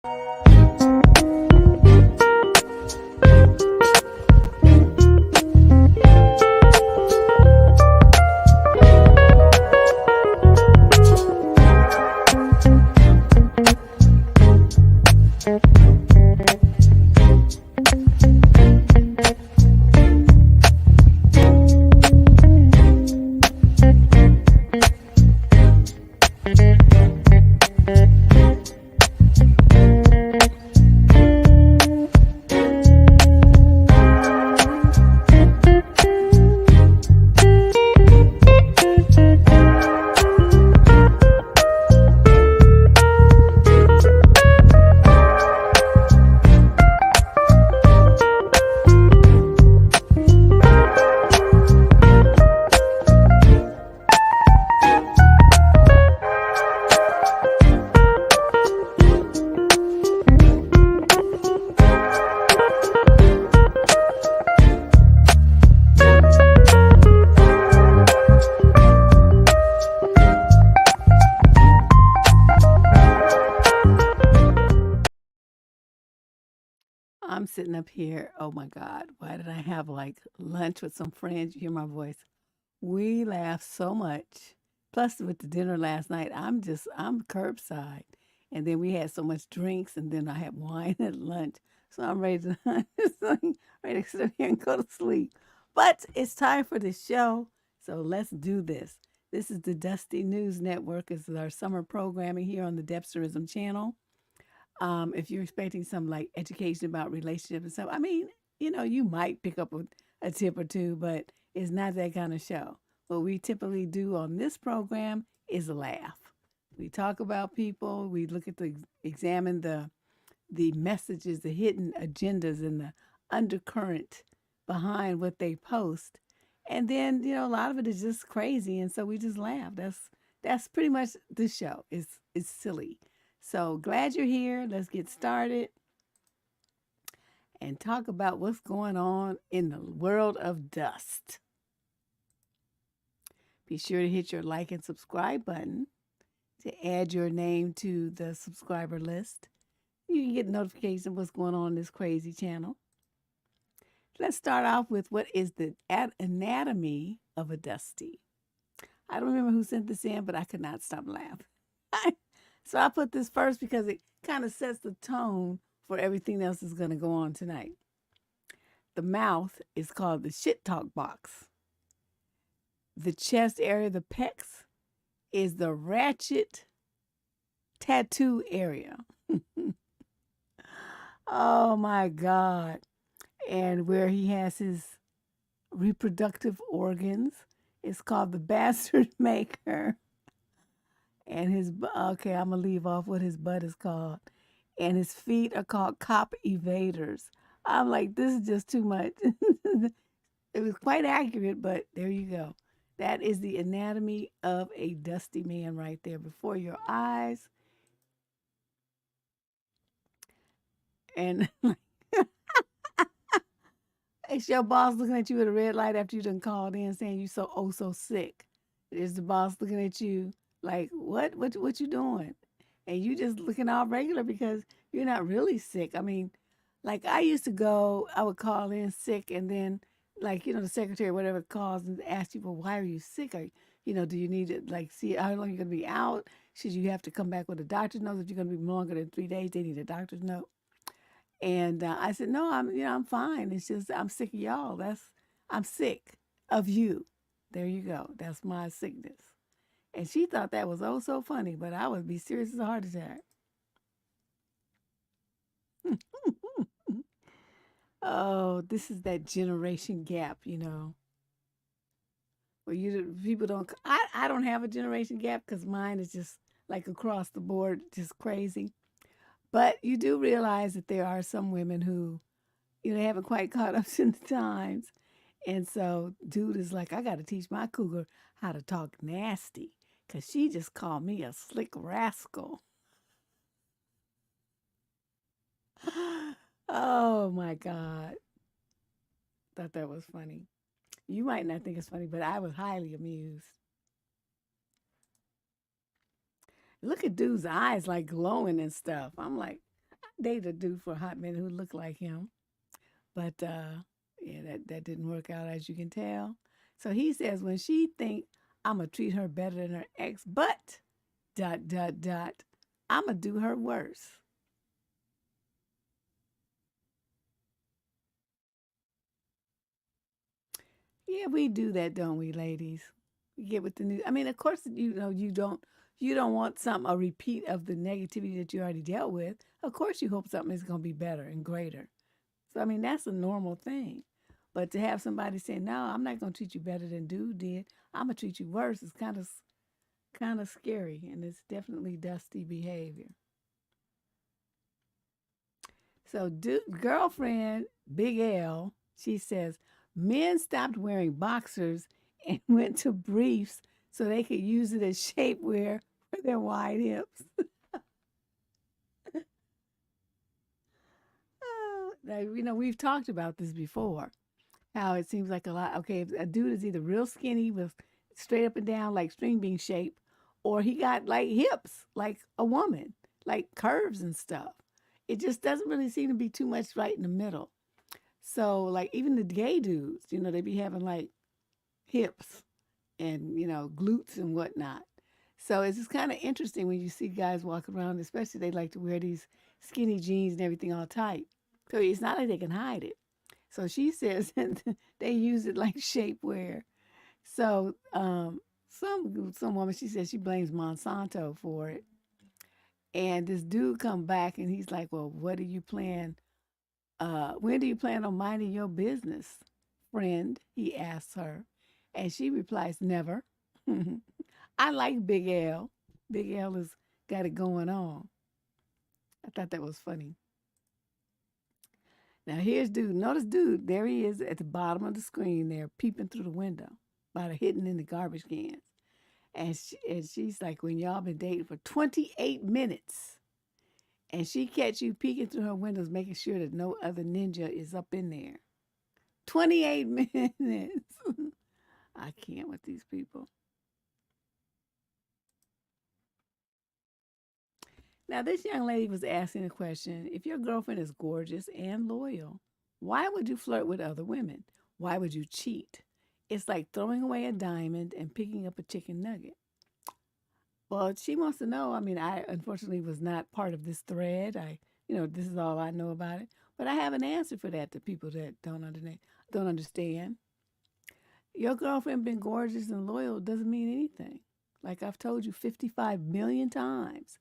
I'm sitting up here. Oh my God. Why did I have like lunch with some friends? You hear my voice. We laughed so much. Plus, with the dinner last night, I'm curbside. And then we had so much drinks, and then I had wine at lunch. So I'm ready to, ready to sit up here and go to sleep. But it's time for the show. So let's do this. This is the Dusty News Network. This is our summer programming here on the Debsterism channel. If you're expecting some like education about relationships and stuff, I mean, you might pick up a tip or two, but it's not that kind of show. What we typically do on this program is laugh. We talk about people. We look at examine the messages, the hidden agendas, and the undercurrent behind what they post. And then a lot of it is just crazy, and so we just laugh. That's pretty much the show. It's silly. So glad you're here. Let's get started and talk about what's going on in the world of dust. Be sure to hit your like and subscribe button to add your name to the subscriber list. You can get notifications of what's going on in this crazy channel. Let's start off with what is the anatomy of a dusty. I don't remember who sent this in, but I could not stop laughing. So I put this first because it kind of sets the tone for everything else that's going to go on tonight. The mouth is called the shit talk box. The chest area, the pecs, is the ratchet tattoo area. Oh my God. And where he has his reproductive organs is called the bastard maker. And okay, I'm going to leave off what his butt is called. And his feet are called cop evaders. I'm like, this is just too much. It was quite accurate, but there you go. That is the anatomy of a dusty man right there before your eyes. And it's your boss looking at you with a red light after you done called in saying you so sick. Is the boss looking at you like, what you doing? And you just looking all regular because you're not really sick. I mean, like I would call in sick, and then like, the secretary or whatever calls and asks you, well, why are you sick? Or, do you need to like see how long you're going to be out? Should you have to come back with a doctor's note? If you're going to be longer than 3 days, they need a doctor's note. And I said, no, I'm fine. It's just, I'm sick of y'all. I'm sick of you. There you go. That's my sickness. And she thought that was oh so funny, but I would be serious as a heart attack. Oh, this is that generation gap, where people don't. I don't have a generation gap because mine is just like across the board, just crazy. But you do realize that there are some women who, haven't quite caught up to the times, and so dude is like, I got to teach my cougar how to talk nasty. Because she just called me a slick rascal. Oh, my God. Thought that was funny. You might not think it's funny, but I was highly amused. Look at dude's eyes like glowing and stuff. I'm like, dated a dude for a hot minute who looked like him, but yeah, that didn't work out as you can tell. So he says when she think I'm gonna treat her better than her ex, but dot dot dot, I'm gonna do her worse. Yeah, we do that, don't we, ladies? We get with the new. I mean, of course, you don't want some a repeat of the negativity that you already dealt with. Of course, you hope something is going to be better and greater. So I mean, that's a normal thing. But to have somebody say, "No, I'm not going to treat you better than dude did. I'm gonna treat you worse," is kind of scary, and it's definitely dusty behavior. So, girlfriend Big L, she says, men stopped wearing boxers and went to briefs so they could use it as shapewear for their wide hips. Oh, now, we've talked about this before. How it seems like a lot. Okay, if a dude is either real skinny with straight up and down like string bean shape, or he got like hips like a woman, like curves and stuff. It just doesn't really seem to be too much right in the middle. So like even the gay dudes, they be having like hips and glutes and whatnot. So it's just kind of interesting when you see guys walk around, especially they like to wear these skinny jeans and everything all tight. So it's not like they can hide it. So she says that they use it like shapewear. So some woman, she says she blames Monsanto for it. And this dude come back and he's like, "Well, what do you plan? When do you plan on minding your business, friend?" He asks her, and she replies, "Never." I like Big L. Big L has got it going on. I thought that was funny. Now here's dude. Notice dude. There he is at the bottom of the screen there, peeping through the window, by the hidden in the garbage cans. And she's like, when y'all been dating for 28 minutes, and she catch you peeking through her windows, making sure that no other ninja is up in there. 28 minutes. I can't with these people. Now, this young lady was asking a question. If your girlfriend is gorgeous and loyal, why would you flirt with other women? Why would you cheat? It's like throwing away a diamond and picking up a chicken nugget. Well, she wants to know. I mean, I unfortunately was not part of this thread. This is all I know about it. But I have an answer for that to people that don't understand. Your girlfriend been gorgeous and loyal doesn't mean anything. Like I've told you 55 million times.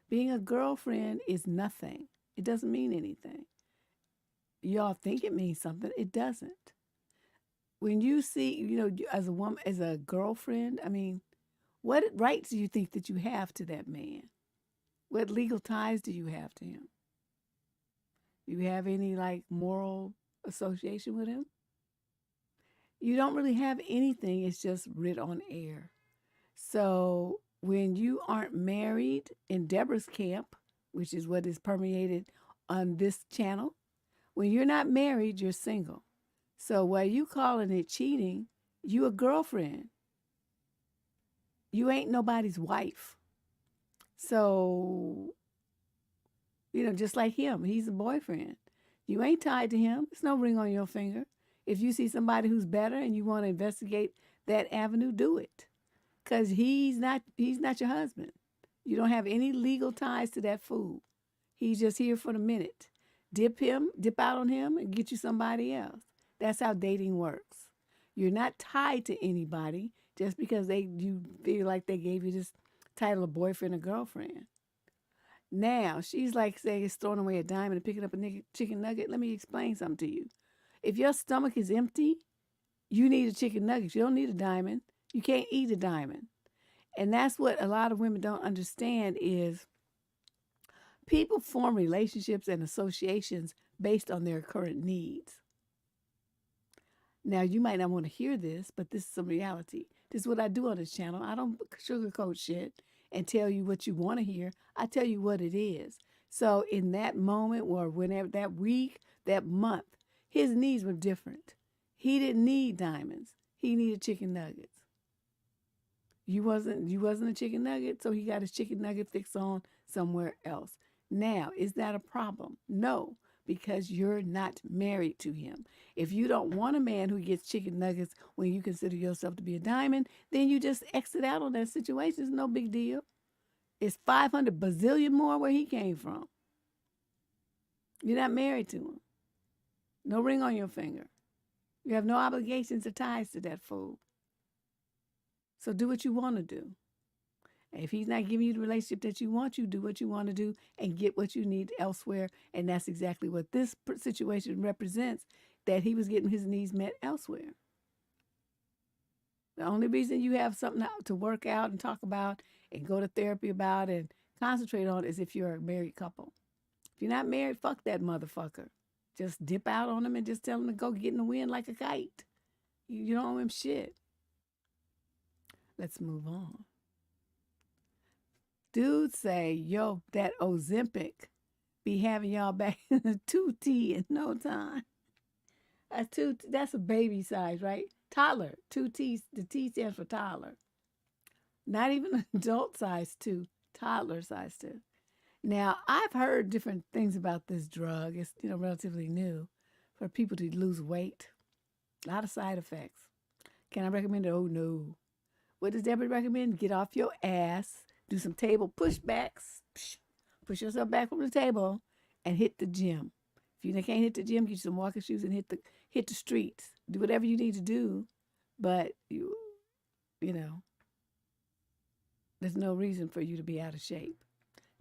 Being a girlfriend is nothing. It doesn't mean anything. Y'all think it means something. It doesn't. When you see, as a woman, as a girlfriend, I mean, what rights do you think that you have to that man? What legal ties do you have to him? Do you have any like moral association with him? You don't really have anything. It's just writ on air. So when you aren't married in Deborah's camp, which is what is permeated on this channel, when you're not married, you're single. So while you calling it cheating, you a girlfriend. You ain't nobody's wife. So, just like him, he's a boyfriend. You ain't tied to him. There's no ring on your finger. If you see somebody who's better and you want to investigate that avenue, do it. Because he's not your husband. You don't have any legal ties to that fool. He's just here for the minute. Dip out on him and get you somebody else. That's how dating works. You're not tied to anybody just because you feel like they gave you this title of boyfriend or girlfriend. Now, she's like saying it's throwing away a diamond and picking up a chicken nugget. Let me explain something to you. If your stomach is empty, you need a chicken nugget. You don't need a diamond. You can't eat a diamond. And that's what a lot of women don't understand is people form relationships and associations based on their current needs. Now, you might not want to hear this, but this is some reality. This is what I do on this channel. I don't sugarcoat shit and tell you what you want to hear. I tell you what it is. So in that moment or whenever, that week, that month, his needs were different. He didn't need diamonds. He needed chicken nuggets. You wasn't a chicken nugget, so he got his chicken nugget fix on somewhere else. Now, is that a problem? No, because you're not married to him. If you don't want a man who gets chicken nuggets when you consider yourself to be a diamond, then you just exit out on that situation. It's no big deal. It's 500 bazillion more where he came from. You're not married to him. No ring on your finger. You have no obligations or ties to that fool. So do what you want to do. And if he's not giving you the relationship that you want, you do what you want to do and get what you need elsewhere. And that's exactly what this situation represents, that he was getting his needs met elsewhere. The only reason you have something to work out and talk about and go to therapy about and concentrate on is if you're a married couple. If you're not married, fuck that motherfucker. Just dip out on him and just tell him to go get in the wind like a kite. You don't owe him shit. Let's move on. Dudes say, yo, that Ozempic be having y'all back in a 2T in no time. That's a baby size, right? Toddler, 2T, the T stands for toddler. Not even adult size 2, toddler size 2. Now, I've heard different things about this drug. It's, relatively new for people to lose weight. A lot of side effects. Can I recommend it? Oh, no. What does Deborah recommend? Get off your ass, do some table pushbacks, push yourself back from the table, and hit the gym. If you can't hit the gym, get you some walking shoes and hit the streets. Do whatever you need to do, but there's no reason for you to be out of shape,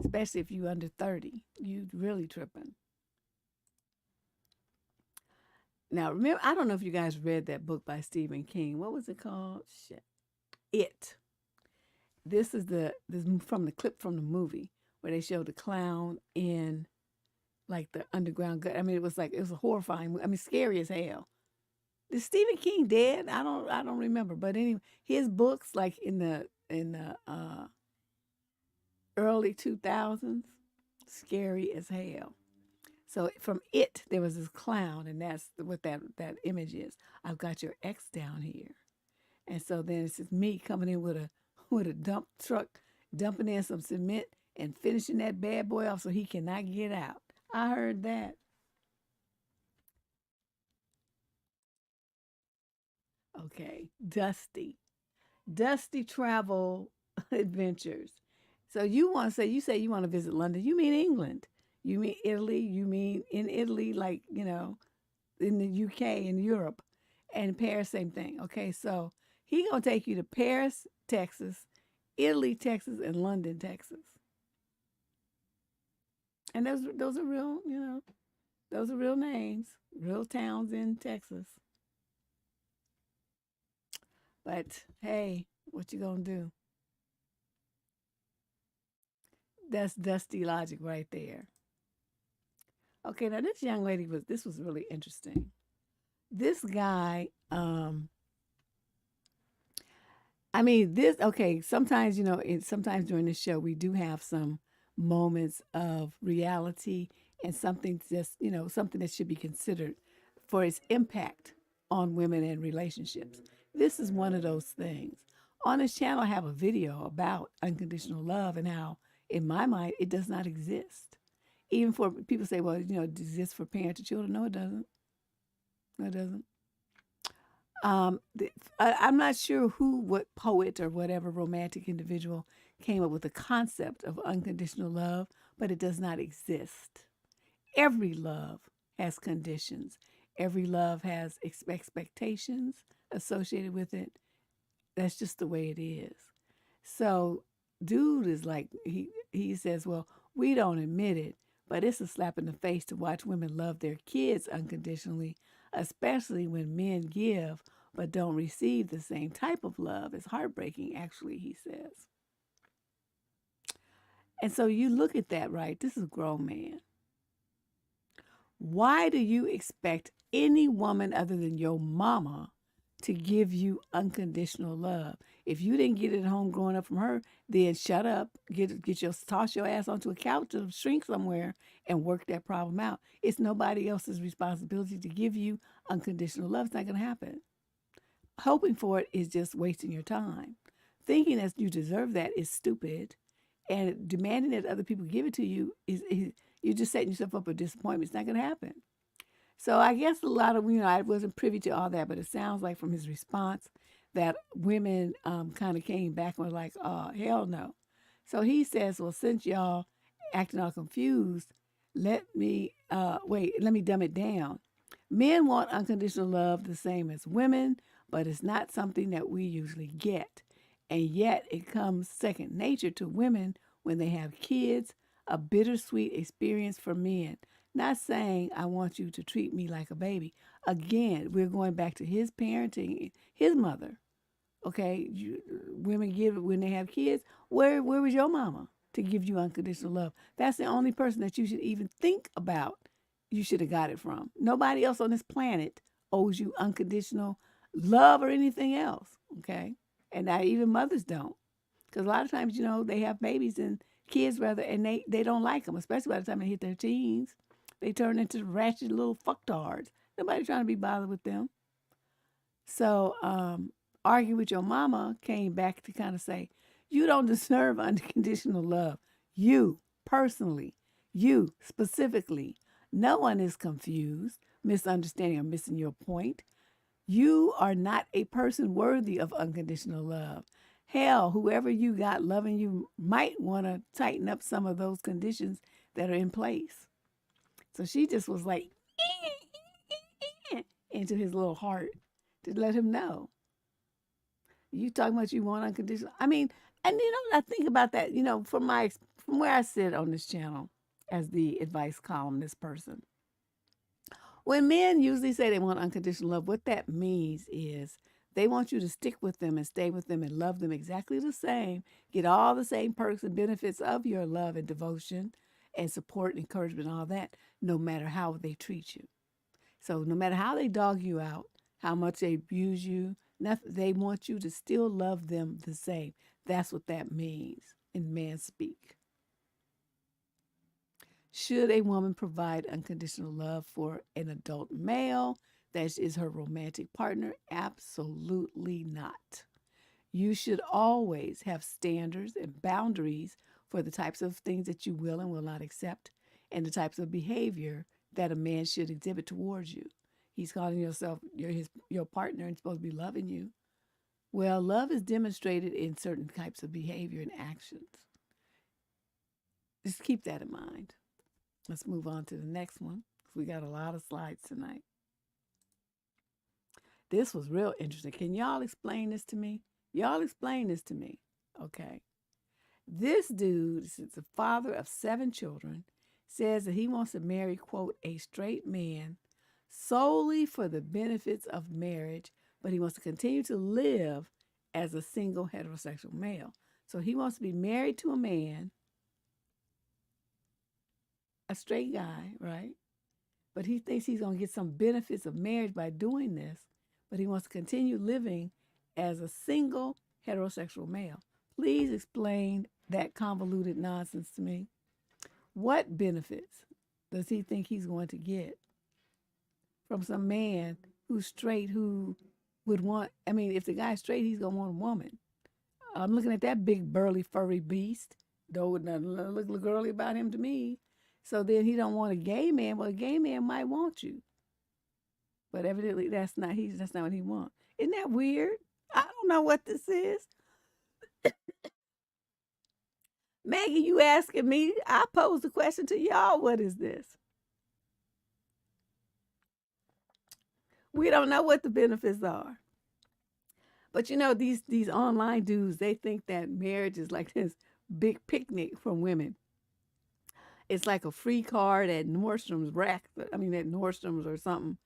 especially if you're under 30. You really tripping. Now, remember, I don't know if you guys read that book by Stephen King. What was it called? Shit. It. This is from the clip from the movie where they showed the clown in like the underground gut. I mean, it was horrifying. I mean, scary as hell. Is Stephen King dead? I don't remember. But anyway, his books like in the early 2000s, scary as hell. So from It, there was this clown, and that's what that image is. I've got your ex down here. And so then it's just me coming in with a dump truck, dumping in some cement and finishing that bad boy off so he cannot get out. I heard that. Okay, Dusty travel adventures. So you say you want to visit London. You mean England. You mean Italy. You mean in Italy, like, in the UK and Europe, and Paris, same thing. Okay, so he gonna take you to Paris, Texas, Italy, Texas, and London, Texas. And those are real, those are real names, real towns in Texas. But hey, what you gonna do? That's Dusty logic right there. Okay, now this young lady was really interesting. This guy, I mean, sometimes, sometimes during the show, we do have some moments of reality and something something that should be considered for its impact on women and relationships. This is one of those things. On this channel, I have a video about unconditional love and how, in my mind, it does not exist. Even for people say, well, it exists for parents to children. No, it doesn't. No, it doesn't. I'm not sure what poet or whatever romantic individual came up with the concept of unconditional love, but it does not exist. Every love has conditions. Every love has expectations associated with it. That's just the way it is. So, dude is like, he says, well, we don't admit it, but it's a slap in the face to watch women love their kids unconditionally, especially when men give but don't receive the same type of love. It's heartbreaking, actually, he says. And so you look at that, right? This is a grown man. Why do you expect any woman other than your mama to give you unconditional love? If you didn't get it at home growing up from her, then shut up, toss your ass onto a couch or shrink somewhere and work that problem out. It's nobody else's responsibility to give you unconditional love. It's not going to happen. Hoping for it is just wasting your time. Thinking that you deserve that is stupid. and demanding that other people give it to you is you're just setting yourself up for disappointment. It's not going to happen. So I guess a lot of, I wasn't privy to all that, but it sounds like from his response that women kind of came back and were like, oh, hell no. So he says, well, since y'all acting all confused, let me dumb it down. Men want unconditional love the same as women, but it's not something that we usually get. And yet it comes second nature to women when they have kids, a bittersweet experience for men. Not saying I want you to treat me like a baby. Again, we're going back to his parenting, his mother. Okay, women give it when they have kids. Where was your mama to give you unconditional love? That's the only person that you should even think about. You should have got it from. Nobody else on this planet owes you unconditional love or anything else. Okay, and not even mothers don't, because a lot of times they have babies and kids rather, and they don't like them, especially by the time they hit their teens. They turn into ratchet little fucktards. Nobody trying to be bothered with them. So, argue with your mama came back to kind of say, you don't deserve unconditional love. You, personally, you specifically. No one is confused, misunderstanding, or missing your point. You are not a person worthy of unconditional love. Hell, whoever you got loving you might want to tighten up some of those conditions that are in place. So she just was like, into his little heart to let him know. You talking about you want unconditional. I mean, and I think about that, from where I sit on this channel as the advice columnist person. When men usually say they want unconditional love, what that means is they want you to stick with them and stay with them and love them exactly the same, get all the same perks and benefits of your love and devotion and support and encouragement and all that, no matter how they treat you. So no matter how they dog you out, how much they abuse you, they want you to still love them the same. That's what that means in man speak. Should a woman provide unconditional love for an adult male that is her romantic partner? Absolutely not. You should always have standards and boundaries for the types of things that you will and will not accept and the types of behavior that a man should exhibit towards you. He's calling yourself your partner and supposed to be loving you. Well, love is demonstrated in certain types of behavior and actions. Just keep that in mind. Let's move on to the next one. We got a lot of slides tonight. This was real interesting. Can y'all explain this to me? Y'all explain this to me. Okay. This dude is the father of 7 children, says that he wants to marry, quote, a straight man solely for the benefits of marriage, but he wants to continue to live as a single heterosexual male. So he wants to be married to a man, a straight guy, right? But he thinks he's going to get some benefits of marriage by doing this, but he wants to continue living as a single heterosexual male. Please explain that convoluted nonsense to me. What benefits does he think he's going to get from some man who's straight, who would want, if the guy's straight, he's going to want a woman. I'm looking at that big, burly, furry beast. Though it doesn't look girly about him to me. So then he don't want a gay man. Well, a gay man might want you. But evidently that's not what he wants. Isn't that weird? I don't know what this is. Maggie, you asking me? I posed the question to y'all. What is this? We don't know what the benefits are. But these online dudes, they think that marriage is like this big picnic for women. It's like a free card at Nordstrom's at Nordstrom's or something,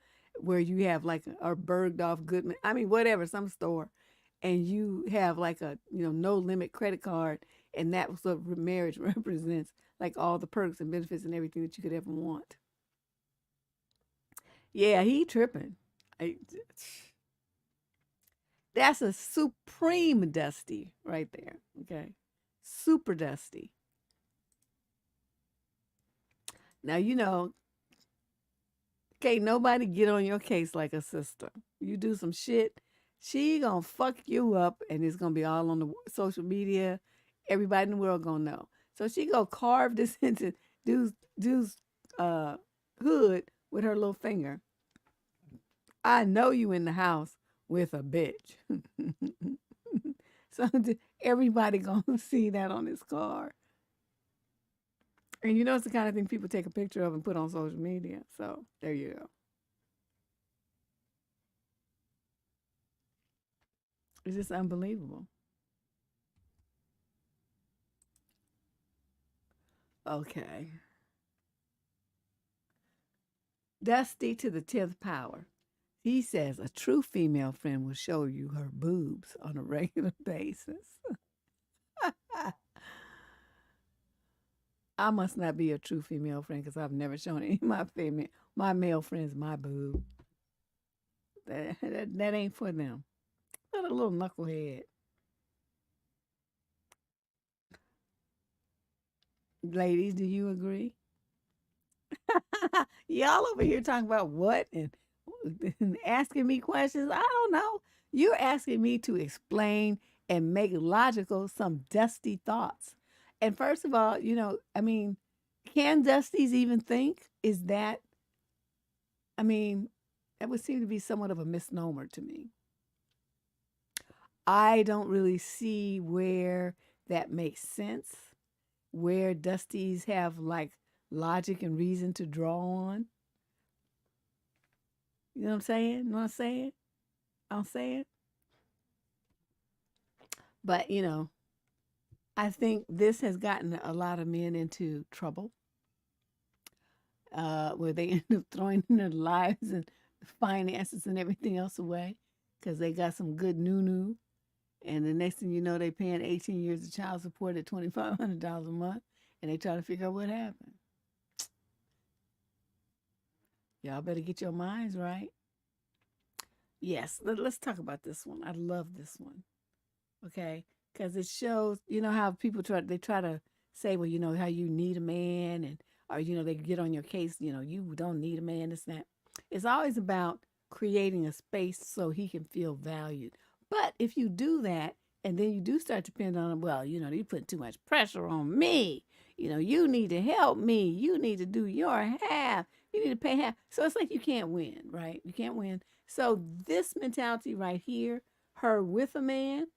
where you have like a Bergdorf Goodman, whatever, some store, and you have like a no limit credit card, and that's what marriage represents, like all the perks and benefits and everything that you could ever want. Yeah, he tripping. That's a supreme dusty right there. Okay, super dusty. Now, can't nobody get on your case like a sister. You do some shit, she gonna fuck you up, and it's gonna be all on the social media everybody in the world gonna know. So she go carve this into dude's uh, hood with her little finger. I know you in the house with a bitch. So everybody gonna see that on his car. And you know it's the kind of thing people take a picture of and put on social media. So there you go. It's just unbelievable. Okay. Dusty to the 10th power. He says a true female friend will show you her boobs on a regular basis. I must not be a true female friend because I've never shown any of my male friends my boob. That ain't for them. What a little knucklehead. Ladies, do you agree? Y'all over here talking about what and asking me questions. I don't know. You're asking me to explain and make logical some dusty thoughts. And first of all, I mean, can Dusties even think? Is that, I mean, that would seem to be somewhat of a misnomer to me. I don't really see where that makes sense, where Dusties have like logic and reason to draw on. You know what I'm saying? You know what I'm saying? I'm saying. But, I think this has gotten a lot of men into trouble, where they end up throwing their lives and finances and everything else away because they got some good new. And the next thing you know, they paying 18 years of child support at $2,500 a month, and they try to figure out what happened. Y'all better get your minds right. Yes, let's talk about this one. I love this one. Okay, because it shows, how people try to say, well, how you need a man, and or they get on your case, you don't need a man. This and that. It's always about creating a space so he can feel valued. But if you do that, and then you do start to depend on him, well, you put too much pressure on me. You need to help me. You need to do your half. You need to pay half. So it's like you can't win, right? You can't win. So this mentality right here, her with a man,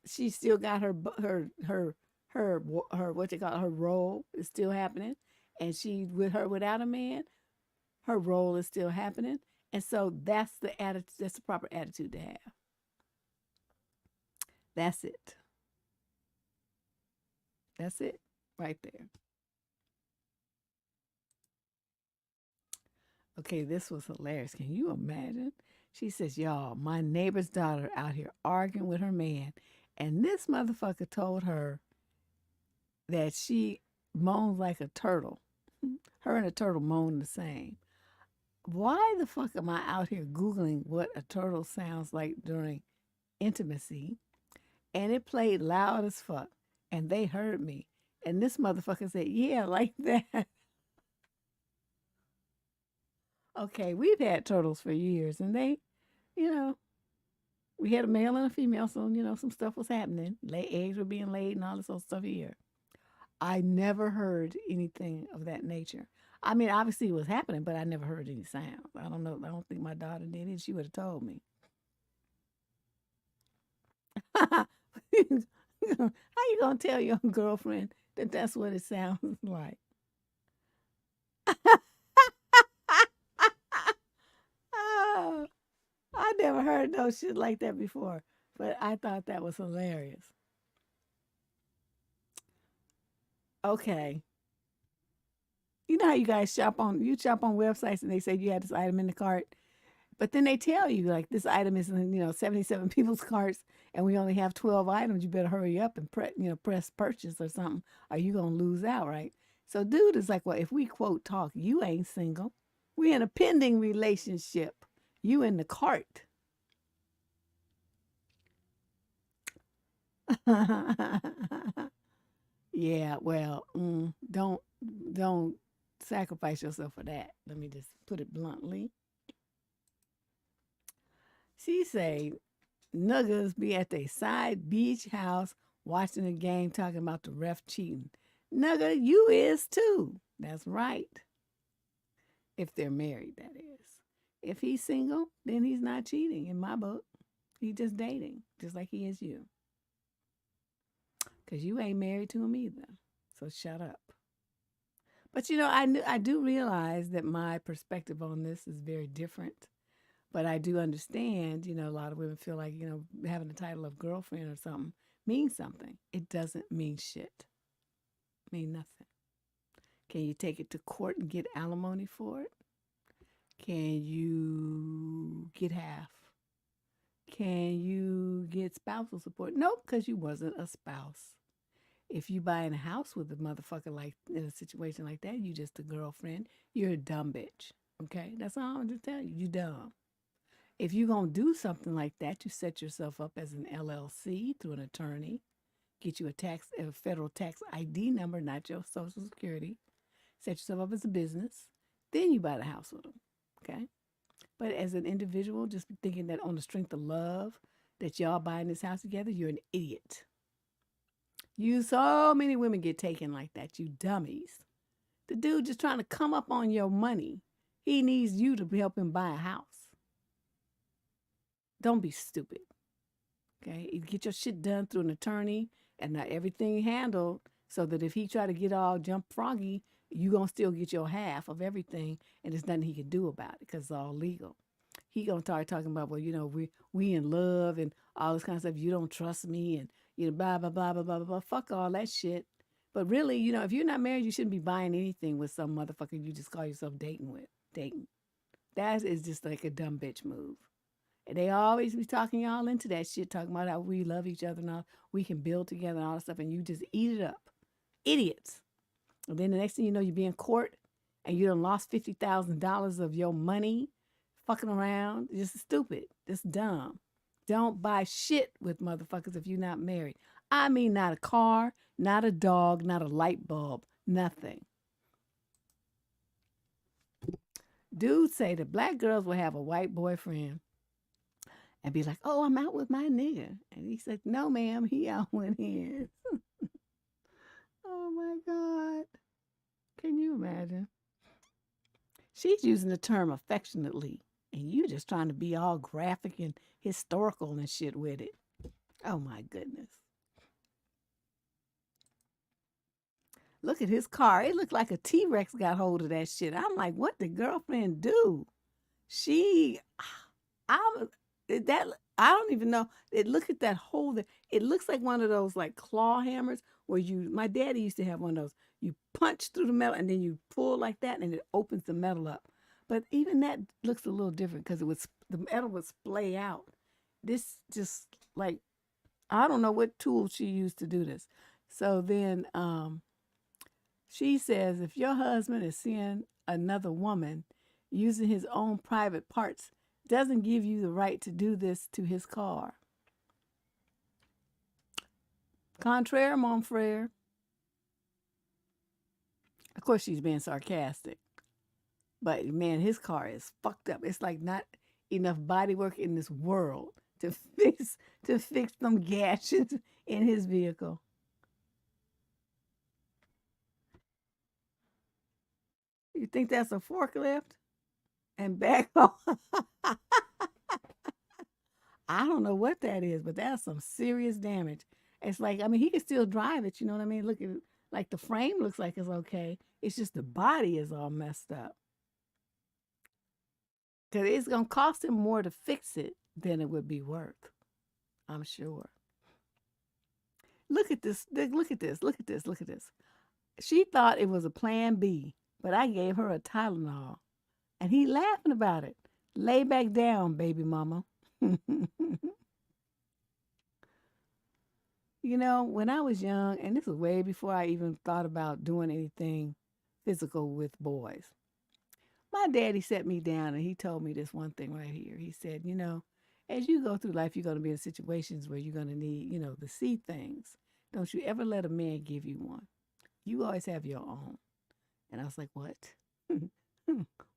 she still got her what you call it, her role is still happening, and she with her without a man, her role is still happening, and so that's the attitude. That's the proper attitude to have. That's it. That's it, right there. Okay, this was hilarious. Can you imagine? She says, "Y'all, my neighbor's daughter out here arguing with her man, and this motherfucker told her that she moans like a turtle. Her and a turtle moan the same. Why the fuck am I out here Googling what a turtle sounds like during intimacy? And it played loud as fuck. And they heard me. And this motherfucker said, yeah, like that." Okay, we've had turtles for years, and they, you know, we had a male and a female, so, some stuff was happening. Eggs were being laid and all this old stuff here. I never heard anything of that nature. I mean, obviously it was happening, but I never heard any sounds. I don't know. I don't think my daughter did it. She would have told me. How you gonna tell your girlfriend that that's what it sounds like? Oh, I never heard no shit like that before, but I thought that was hilarious. Okay. You know how you guys shop on websites and they say you had this item in the cart, but then they tell you like this item is in 77 people's carts and we only have 12 items. You better hurry up and press purchase or something, or you gonna lose out, right? So dude is like, well, if we quote talk, you ain't single. We in a pending relationship. You in the cart. Yeah, well, don't sacrifice yourself for that. Let me just put it bluntly. She say, "Nuggers be at their side beach house watching the game talking about the ref cheating. Nigga, you is too. That's right. If they're married, that is. If he's single, then he's not cheating in my book. He's just dating, just like he is you. Because you ain't married to him either. So shut up. But I do realize that my perspective on this is very different. But I do understand, a lot of women feel like, having the title of girlfriend or something means something. It doesn't mean shit. Mean nothing. Can you take it to court and get alimony for it? Can you get half? Can you get spousal support? Nope, because you wasn't a spouse. If you buying a house with a motherfucker like in a situation like that, you just a girlfriend. You're a dumb bitch. Okay? That's all I'm just telling you. You dumb. If you're going to do something like that, you set yourself up as an LLC through an attorney. Get you a federal tax ID number, not your social security. Set yourself up as a business. Then you buy the house with them. Okay? But as an individual, just thinking that on the strength of love, that y'all buying this house together, you're an idiot. So many women get taken like that, you dummies. The dude just trying to come up on your money. He needs you to help him buy a house. Don't be stupid. Okay? You get your shit done through an attorney and not everything handled so that if he try to get all jump froggy, you going to still get your half of everything and there's nothing he can do about it because it's all legal. He going to start talking about, well, we in love and all this kind of stuff. You don't trust me and, blah, blah, blah, blah, blah, blah. Fuck all that shit. But really, if you're not married, you shouldn't be buying anything with some motherfucker you just call yourself dating with. Dating. That is just like a dumb bitch move. And they always be talking y'all into that shit, talking about how we love each other and all, we can build together and all that stuff, and you just eat it up. Idiots. And then the next thing you know, you be in court and you done lost $50,000 of your money fucking around. Just stupid. Just dumb. Don't buy shit with motherfuckers if you're not married. I mean, not a car, not a dog, not a light bulb, nothing. Dudes say that black girls will have a white boyfriend and be like, oh, I'm out with my nigga. And he's like, no, ma'am, he out with his. Oh, my God. Can you imagine? She's using the term affectionately, and you just trying to be all graphic and historical and shit with it. Oh, my goodness. Look at his car. It looked like a T-Rex got hold of that shit. I'm like, what did girlfriend do? I don't even know. Look at that hole. It looks like one of those like claw hammers where my daddy used to have one of those. You punch through the metal and then you pull like that and it opens the metal up. But even that looks a little different because the metal would splay out. This just like, I don't know what tool she used to do this. So then she says, if your husband is seeing another woman using his own private parts, doesn't give you the right to do this to his car. Contraire, mon frere. Of course, she's being sarcastic. But, man, his car is fucked up. It's like not enough body work in this world to fix some gashes in his vehicle. You think that's a forklift? And back home. I don't know what that is, but that's some serious damage. It's like, I mean, he can still drive it, you know what I mean? Look at it, like the frame looks like it's okay. It's just the body is all messed up. Because it's going to cost him more to fix it than it would be worth, I'm sure. Look at this, look at this, look at this, look at this. She thought it was a plan B, but I gave her a Tylenol. And he laughing about it. Lay back down, baby mama. When I was young, and this was way before I even thought about doing anything physical with boys, my daddy set me down and he told me this one thing right here. He said, as you go through life, you're going to be in situations where you're going to need, to see things. Don't you ever let a man give you one. You always have your own. And I was like, what?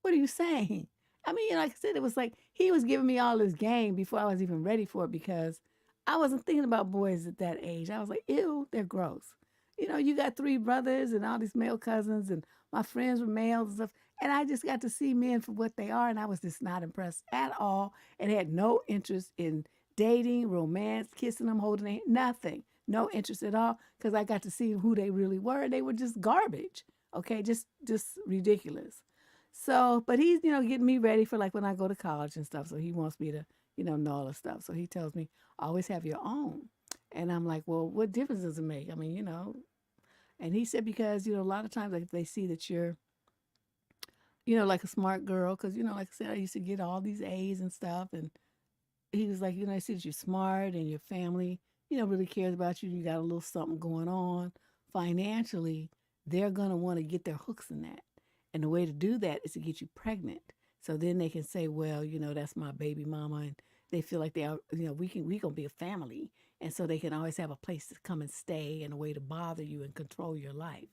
What are you saying? I mean, like I said, it was like he was giving me all this game before I was even ready for it because I wasn't thinking about boys at that age. I was like, ew, they're gross. You know, you got three brothers and all these male cousins, and my friends were males and stuff. And I just got to see men for what they are, and I was just not impressed at all and had no interest in dating, romance, kissing them, holding their hand, nothing. No interest at all because I got to see who they really were. They were just garbage. Okay, just ridiculous. So, but he's, getting me ready for like when I go to college and stuff. So he wants me to, know all the stuff. So he tells me, always have your own. And I'm like, well, what difference does it make? I mean, and he said, because, a lot of times like they see that you're, like a smart girl. Cause, like I said, I used to get all these A's and stuff. And he was like, I see that you're smart and your family, really cares about you. You got a little something going on financially. They're going to want to get their hooks in that. And the way to do that is to get you pregnant. So then they can say, well, that's my baby mama. And they feel like they are, we going to be a family. And so they can always have a place to come and stay and a way to bother you and control your life.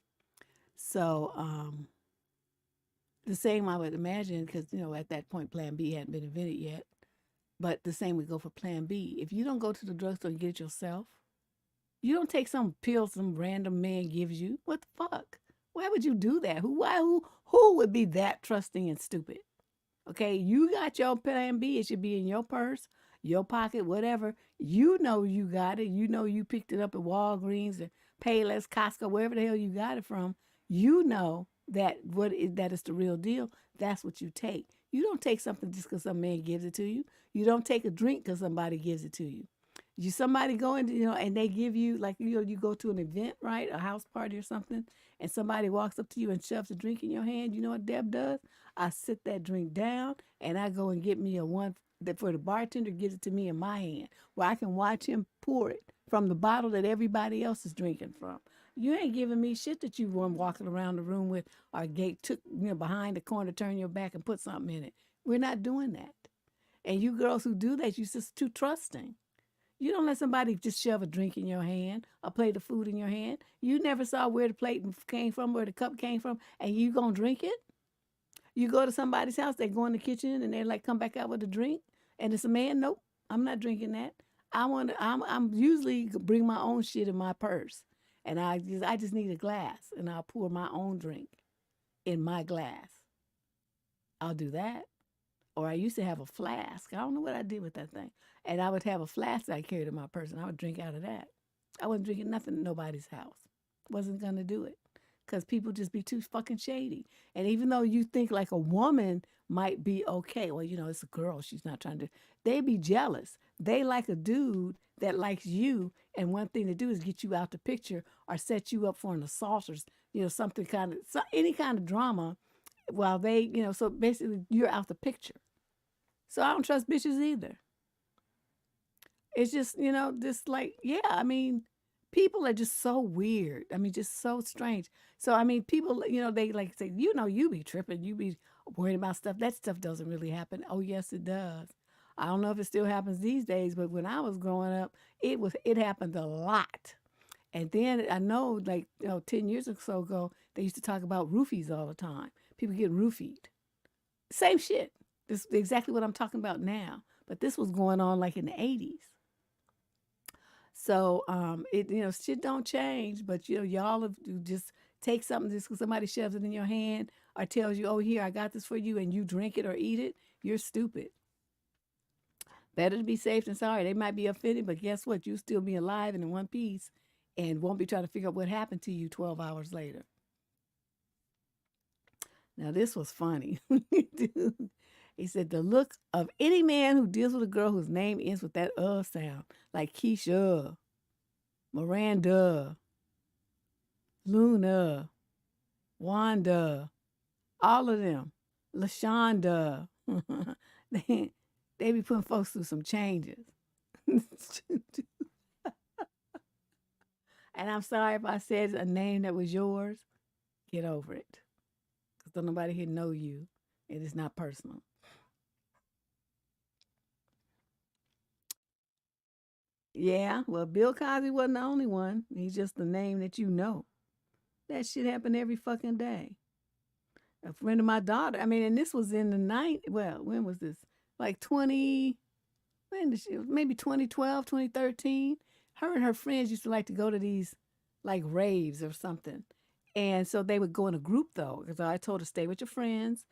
So the same I would imagine, because, at that point, Plan B hadn't been invented yet. But the same would go for Plan B. If you don't go to the drugstore and get it yourself, you don't take some pill some random man gives you. What the fuck? Why would you do that? Who would be that trusting and stupid? Okay, you got your Plan B. It should be in your purse, your pocket, whatever. You know you got it. You know you picked it up at Walgreens or Payless, Costco, wherever the hell you got it from. You know that that is the real deal. That's what you take. You don't take something just because some man gives it to you. You don't take a drink because somebody gives it to you. Somebody go into, and they give you, like, you go to an event, right? A house party or something, and somebody walks up to you and shoves a drink in your hand. You know what Deb does? I sit that drink down and I go and get me a one that for the bartender gives it to me in my hand where I can watch him pour it from the bottle that everybody else is drinking from. You ain't giving me shit that you weren't walking around the room with or gate took, behind the corner, turn your back and put something in it. We're not doing that. And you girls who do that, you're just too trusting. You don't let somebody just shove a drink in your hand, a plate of food in your hand. You never saw where the plate came from, where the cup came from, and you gonna drink it? You go to somebody's house, they go in the kitchen and they like come back out with a drink, and it's a man. Nope, I'm not drinking that. I'm usually bring my own shit in my purse, and I just need a glass, and I'll pour my own drink in my glass. I'll do that. Or I used to have a flask. I don't know what I did with that thing. And I would have a flask that I carried in my purse, and I would drink out of that. I wasn't drinking nothing at nobody's house. Wasn't going to do it because people just be too fucking shady. And even though you think like a woman might be okay, well, it's a girl. She's not trying to. They be jealous. They like a dude that likes you, and one thing to do is get you out the picture or set you up for an assault or something any kind of drama while they, so basically you're out the picture. So I don't trust bitches either. It's just, just like, yeah, I mean, people are just so weird. I mean, just so strange. So, I mean, people, they like say, you be tripping. You be worried about stuff. That stuff doesn't really happen. Oh, yes, it does. I don't know if it still happens these days, but when I was growing up, it happened a lot. And then I know, like, 10 years or so ago, they used to talk about roofies all the time. People get roofied. Same shit. This is exactly what I'm talking about now. But this was going on like in the 80s. So shit don't change, but y'all have to just take something just because somebody shoves it in your hand or tells you, oh, here, I got this for you, and you drink it or eat it, you're stupid. Better to be safe than sorry. They might be offended, but guess what? You still be alive and in one piece and won't be trying to figure out what happened to you 12 hours later. Now, this was funny. He said, the look of any man who deals with a girl whose name ends with that sound, like Keisha, Miranda, Luna, Wanda, all of them, LaShonda, they be putting folks through some changes. And I'm sorry if I said a name that was yours. Get over it. Because don't nobody here know you. It is not personal. Yeah, well, Bill Cosby wasn't the only one. He's just the name that you know. That shit happened every fucking day. A friend of my daughter, I mean, and this was in the night. Well, when was this? Like 20, when did she, maybe 2012, 2013. Her and her friends used to like to go to these like raves or something. And so they would go in a group though, because I told her stay with your friends.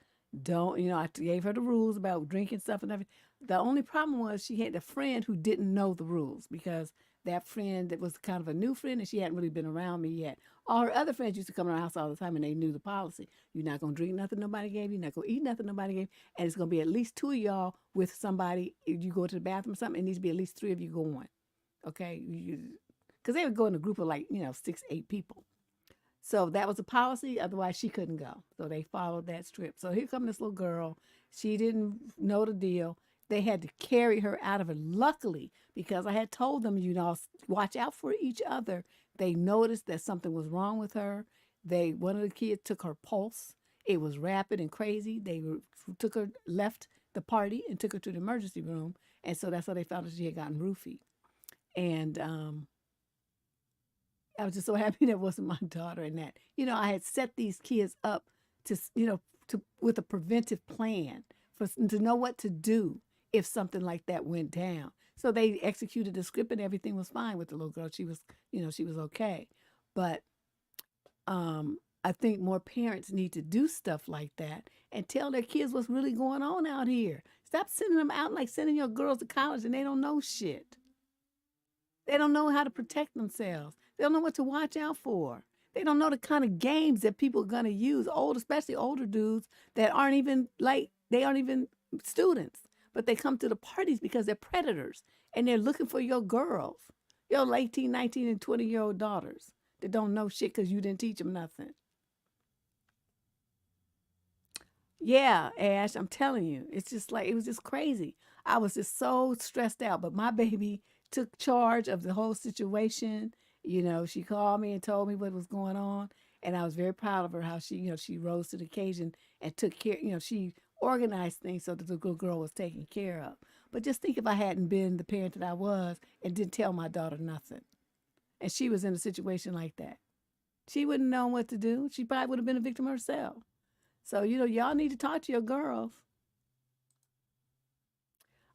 Don't, I gave her the rules about drinking stuff and everything. The only problem was she had a friend who didn't know the rules because that friend that was kind of a new friend and she hadn't really been around me yet. All her other friends used to come to our house all the time and they knew the policy. You're not going to drink nothing nobody gave you. You're not going to eat nothing nobody gave you. And it's going to be at least two of y'all with somebody. If you go to the bathroom or something, it needs to be at least three of you going. Okay? Because they would go in a group of like, 6, 8 people. So that was a policy. Otherwise, she couldn't go. So they followed that script. So here come this little girl. She didn't know the deal. They had to carry her out of it. Luckily, because I had told them, watch out for each other. They noticed that something was wrong with her. One of the kids took her pulse. It was rapid and crazy. They left the party and took her to the emergency room. And so that's how they found out she had gotten roofied. And I was just so happy that wasn't my daughter and that, I had set these kids up to, with a preventive plan to know what to do if something like that went down. So they executed the script and everything was fine with the little girl. She was, she was okay. But I think more parents need to do stuff like that and tell their kids what's really going on out here. Stop sending them out like sending your girls to college and they don't know shit. They don't know how to protect themselves. They don't know what to watch out for. They don't know the kind of games that people are going to use, especially older dudes that aren't even students, but they come to the parties because they're predators and they're looking for your girls, your 18, 19, and 20-year-old daughters that don't know shit because you didn't teach them nothing. Yeah, Ash, I'm telling you, it's just like, it was just crazy. I was just so stressed out, but my baby took charge of the whole situation. She called me and told me what was going on. And I was very proud of her, how she rose to the occasion and took care, she organized things so that the little girl was taken care of. But just think if I hadn't been the parent that I was and didn't tell my daughter nothing. And she was in a situation like that. She wouldn't know what to do. She probably would have been a victim herself. So, y'all need to talk to your girls.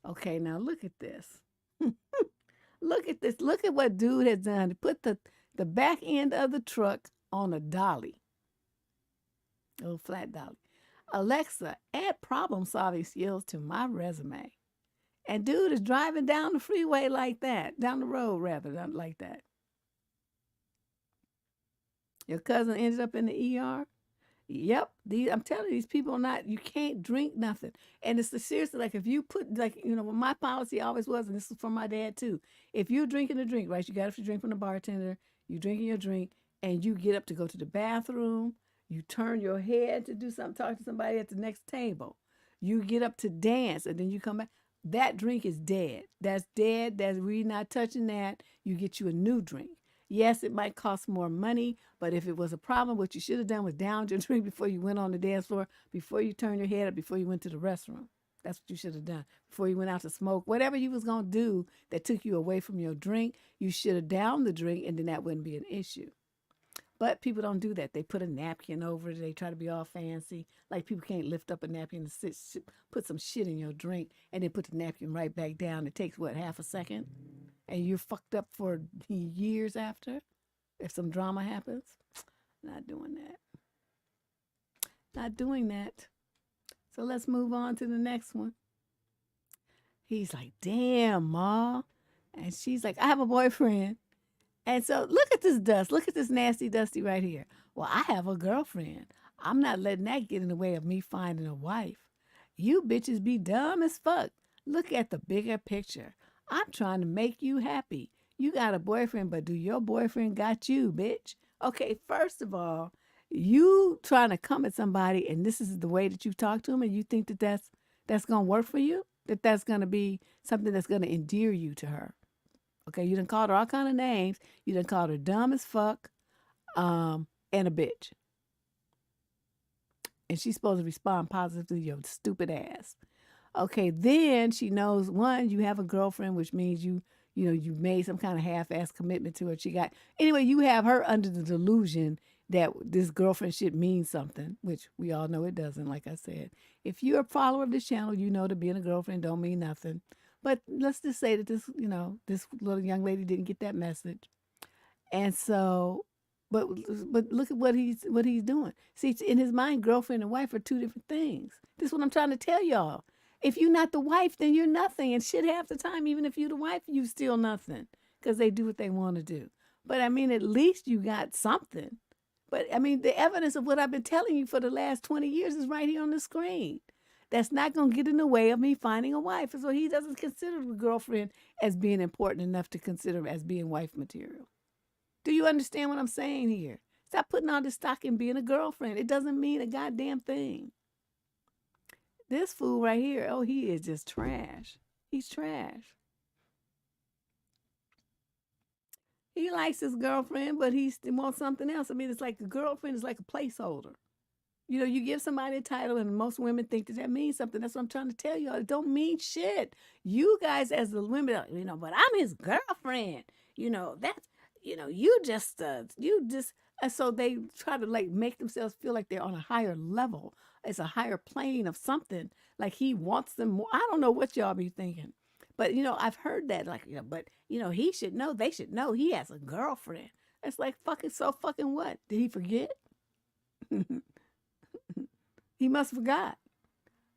Okay, now look at this. Look at this. Look at what dude has done. He put the back end of the truck on a dolly. A little flat dolly. Alexa, add problem solving skills to my resume. And dude is driving down the freeway like that. Down the road, rather, not like that. Your cousin ended up in the ER? Yep. I'm telling you, these people you can't drink nothing. And it's seriously, like if you put, what my policy always was, and this is from my dad too. If you're drinking a drink, right, you got to drink from the bartender, you drinking your drink, and you get up to go to the bathroom, you turn your head to do something, talk to somebody at the next table, you get up to dance, and then you come back, that drink is dead. That's dead. We're not touching that. You get you a new drink. Yes, it might cost more money, but if it was a problem, what you should have done was down your drink before you went on the dance floor, before you turned your head up, before you went to the restroom. That's what you should have done. Before you went out to smoke, whatever you was going to do that took you away from your drink, you should have downed the drink and then that wouldn't be an issue. But people don't do that. They put a napkin over it. They try to be all fancy. Like people can't lift up a napkin and put some shit in your drink and then put the napkin right back down. It takes, half a second? And you're fucked up for years after if some drama happens. Not doing that. Not doing that. So let's move on to the next one. He's like, damn, Ma. And she's like, I have a boyfriend. And so look at this dust. Look at this nasty Dusty right here. Well, I have a girlfriend. I'm not letting that get in the way of me finding a wife. You bitches be dumb as fuck. Look at the bigger picture. I'm trying to make you happy. You got a boyfriend, but do your boyfriend got you, bitch? Okay, first of all, you trying to come at somebody and this is the way that you talk to him and you think that that's going to work for you? That's going to be something that's going to endear you to her. Okay, you done called her all kind of names. You done called her dumb as fuck and a bitch. And she's supposed to respond positively to your stupid ass. Okay, then she knows, one, you have a girlfriend, which means you made some kind of half-ass commitment to her. Anyway, you have her under the delusion that this girlfriend shit means something, which we all know it doesn't, like I said. If you're a follower of this channel, you know that being a girlfriend don't mean nothing. But let's just say that this little young lady didn't get that message. And so, but look at what he's doing. See, in his mind, girlfriend and wife are two different things. This is what I'm trying to tell y'all. If you're not the wife, then you're nothing. And shit, half the time, even if you're the wife, you still nothing because they do what they want to do. But I mean, at least you got something. But I mean, the evidence of what I've been telling you for the last 20 years is right here on the screen. That's not going to get in the way of me finding a wife. And so he doesn't consider the girlfriend as being important enough to consider as being wife material. Do you understand what I'm saying here? Stop putting all this stock in being a girlfriend. It doesn't mean a goddamn thing. This fool right here, oh, he is just trash. He's trash. He likes his girlfriend, but he wants something else. I mean, it's like a girlfriend is like a placeholder. You give somebody a title, and most women think that means something. That's what I'm trying to tell y'all. It don't mean shit. You guys, as the women, but I'm his girlfriend. That's, you just, and so they try to like make themselves feel like they're on a higher level. It's a higher plane of something. Like he wants them more. I don't know what y'all be thinking. But I've heard that, like, but he should know, they should know he has a girlfriend. It's like fucking so fucking what? Did he forget? He must have forgot.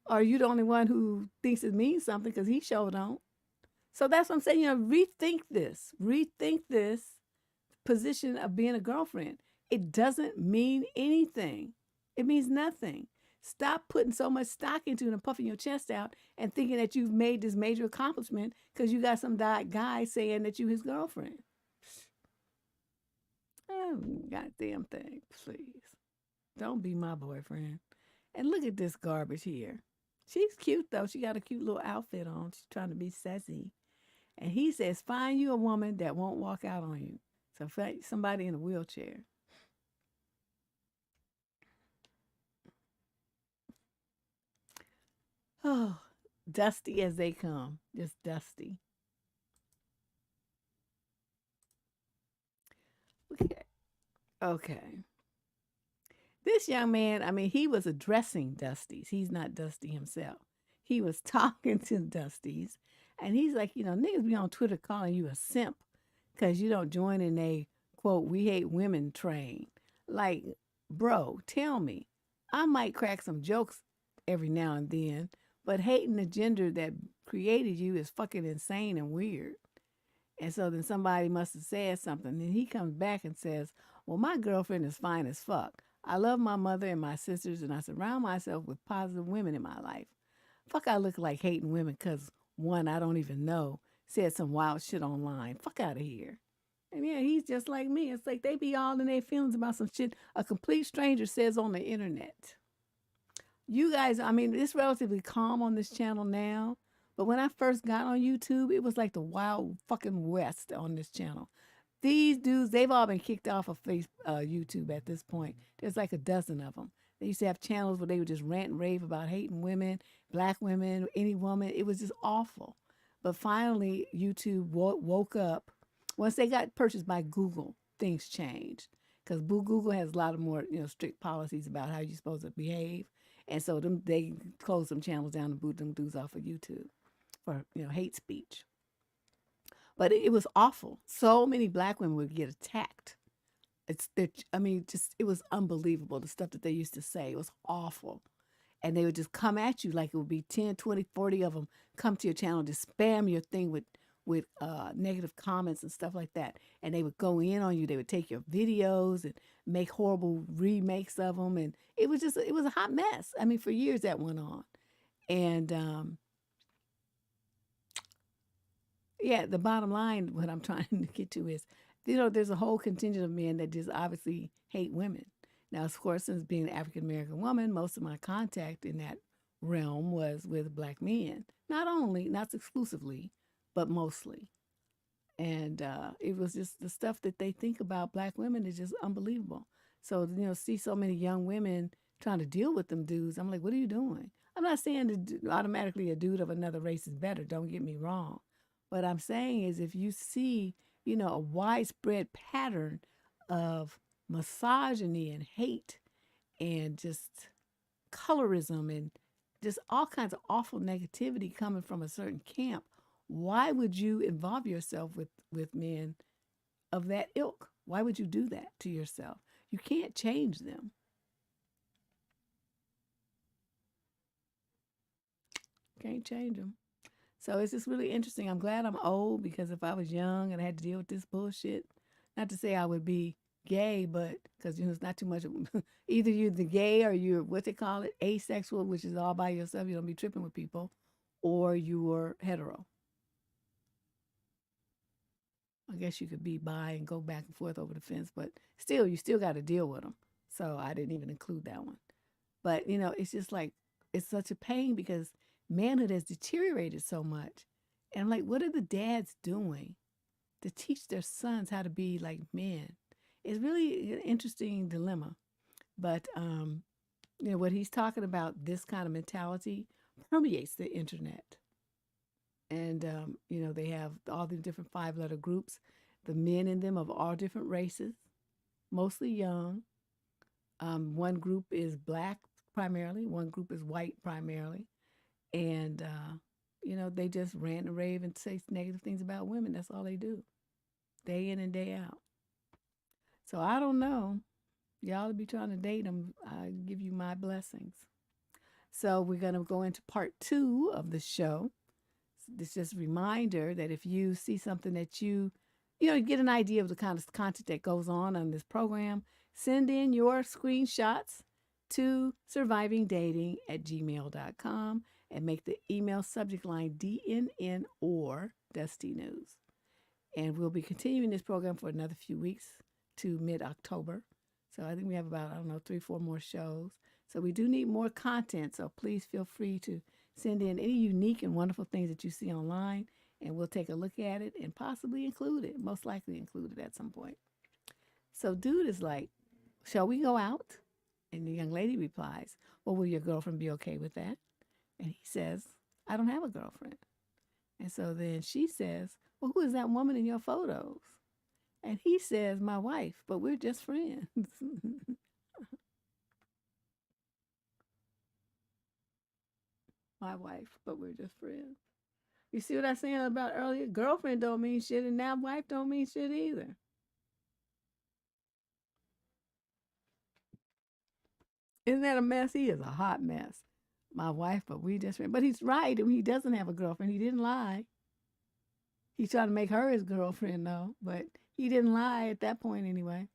Or are you the only one who thinks it means something because he sure don't? So that's what I'm saying. Rethink this. Rethink this position of being a girlfriend. It doesn't mean anything. It means nothing. Stop putting so much stock into it and puffing your chest out and thinking that you've made this major accomplishment because you got some guy saying that you his girlfriend. Oh, goddamn thing, please. Don't be my boyfriend. And look at this garbage here. She's cute, though. She got a cute little outfit on. She's trying to be sassy. And he says, find you a woman that won't walk out on you. So find somebody in a wheelchair. Oh, dusty as they come. Just dusty. Okay. Okay. This young man, I mean, he was addressing Dusties. He's not Dusty himself. He was talking to Dusties. And he's like, niggas be on Twitter calling you a simp because you don't join in a, quote, we hate women train. Like, bro, tell me. I might crack some jokes every now and then, but hating the gender that created you is fucking insane and weird. And so then somebody must have said something. And he comes back and says, well, my girlfriend is fine as fuck. I love my mother and my sisters, and I surround myself with positive women in my life. Fuck, I look like hating women because one I don't even know said some wild shit online. Fuck out of here. And yeah, he's just like me. It's like they be all in their feelings about some shit a complete stranger says on the internet. You guys, I mean, it's relatively calm on this channel now. But when I first got on YouTube, it was like the wild fucking west on this channel. These dudes, they've all been kicked off of YouTube at this point. There's like a dozen of them. They used to have channels where they would just rant and rave about hating women, black women, any woman. It was just awful. But finally, YouTube woke up. Once they got purchased by Google, things changed. Because Google has a lot of more strict policies about how you're supposed to behave. And so they closed some channels down and boot them dudes off of YouTube for hate speech. But it was awful. So many black women would get attacked. It was unbelievable, the stuff that they used to say. It was awful. And they would just come at you like it would be 10, 20, 40 of them come to your channel, just spam your thing with negative comments and stuff like that. And they would go in on you. They would take your videos and make horrible remakes of them. And it was a hot mess. I mean, for years that went on. And yeah, the bottom line, what I'm trying to get to is, there's a whole contingent of men that just obviously hate women. Now, of course, since being an African-American woman, most of my contact in that realm was with black men. Not exclusively, but mostly. And it was just the stuff that they think about black women is just unbelievable. So, see so many young women trying to deal with them dudes. I'm like, what are you doing? I'm not saying that automatically a dude of another race is better. Don't get me wrong. What I'm saying is if you see, a widespread pattern of misogyny and hate and just colorism and just all kinds of awful negativity coming from a certain camp, why would you involve yourself with men of that ilk? Why would you do that to yourself? You can't change them. Can't change them. So it's just really interesting. I'm glad I'm old, because if I was young and I had to deal with this bullshit, not to say I would be gay, but because it's not too much. Either you're the gay or you're what they call it, asexual, which is all by yourself. You don't be tripping with people, or you're hetero. I guess you could be bi and go back and forth over the fence, but still, you still got to deal with them. So I didn't even include that one. But it's just like it's such a pain because manhood has deteriorated so much. And I'm like, what are the dads doing to teach their sons how to be like men? It's really an interesting dilemma. But what he's talking about, this kind of mentality permeates the internet. And they have all the different 5-letter groups, the men in them of all different races, mostly young. One group is black primarily, one group is white primarily. And, they just rant and rave and say negative things about women. That's all they do, day in and day out. So I don't know. Y'all be trying to date them. I give you my blessings. So we're going to go into part 2 of the show. It's just a reminder that if you see something that you get an idea of the kind of content that goes on this program, send in your screenshots to survivingdating@gmail.com and make the email subject line DNN or Dusty News. And we'll be continuing this program for another few weeks to mid-October. So I think we have about, 3-4 more shows. So we do need more content. So please feel free to send in any unique and wonderful things that you see online, and we'll take a look at it and possibly include it, most likely include it at some point. So dude is like, shall we go out? And the young lady replies, well, will your girlfriend be okay with that? And he says, I don't have a girlfriend. And so then she says, well, who is that woman in your photos? And he says, my wife, but we're just friends. My wife, but we're just friends. You see what I was saying about earlier? Girlfriend don't mean shit, and now wife don't mean shit either. Isn't that a mess? He is a hot mess. My wife, but we just friends. But he's right. He doesn't have a girlfriend. He didn't lie. He's trying to make her his girlfriend, though. But he didn't lie at that point anyway.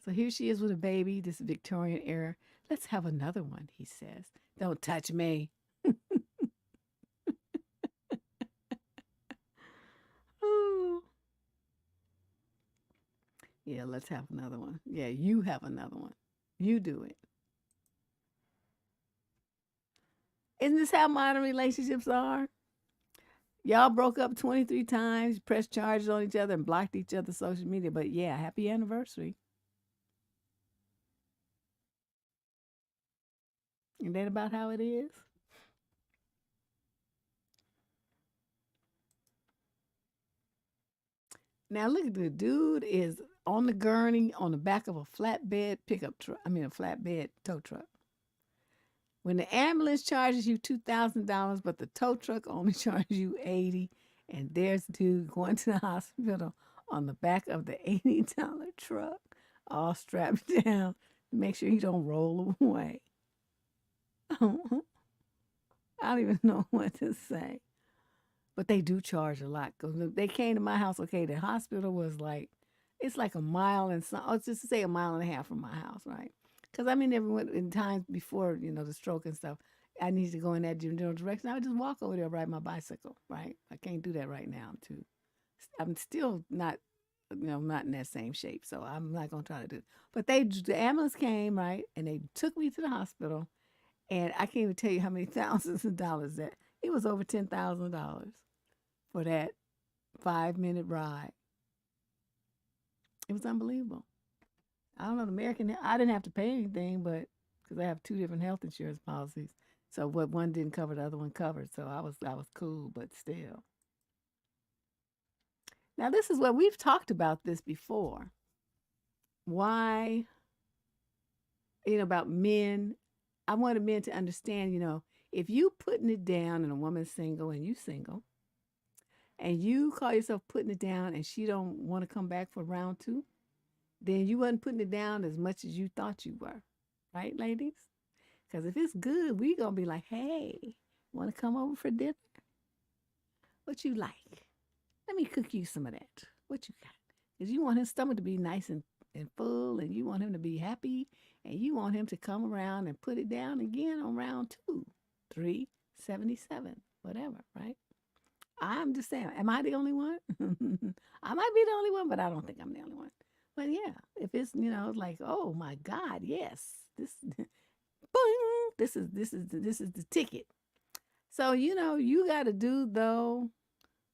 So here she is with a baby, this Victorian era. Let's have another one, he says. Don't touch me. Ooh. Yeah, let's have another one. Yeah, you have another one. You do it. Isn't this how modern relationships are? Y'all broke up 23 times, pressed charges on each other, and blocked each other's social media. But yeah, happy anniversary. Isn't that about how it is? Now look at the dude is on the gurney on the back of a flatbed pickup truck. I mean a flatbed tow truck. When the ambulance charges you $2,000, but the tow truck only charges you $80, and there's dude going to the hospital on the back of the $80 truck, all strapped down to make sure he don't roll away. I don't even know what to say. But they do charge a lot. Because they came to my house, okay, the hospital was like, it's like a mile and some, oh, just to say a mile and a half from my house, right? Because I mean, everyone in times before, the stroke and stuff, I needed to go in that general direction. I would just walk over there, ride my bicycle, right? I can't do that right now, too. I'm still not, not in that same shape, so I'm not going to try to do it. But the ambulance came, right, and they took me to the hospital, and I can't even tell you how many thousands of dollars that, it was over $10,000 for that 5-minute ride. It was unbelievable. I don't know, I didn't have to pay anything, but because I have 2 different health insurance policies. So what one didn't cover, the other one covered. So I was cool, but still. Now this is what we've talked about this before. Why, about men. I wanted men to understand, if you putting it down and a woman's single and you single, and you call yourself putting it down and she don't want to come back for round two, then you wasn't putting it down as much as you thought you were. Right, ladies? Because if it's good, we going to be like, hey, want to come over for dinner? What you like? Let me cook you some of that. What you got? Because you want his stomach to be nice and full, and you want him to be happy, and you want him to come around and put it down again on round 2, 3, 77, whatever, right? I'm just saying, am I the only one? I might be the only one, but I don't think I'm the only one. But yeah, if it's, like, oh my God, yes, this, boing, this is the ticket. So, you got to do though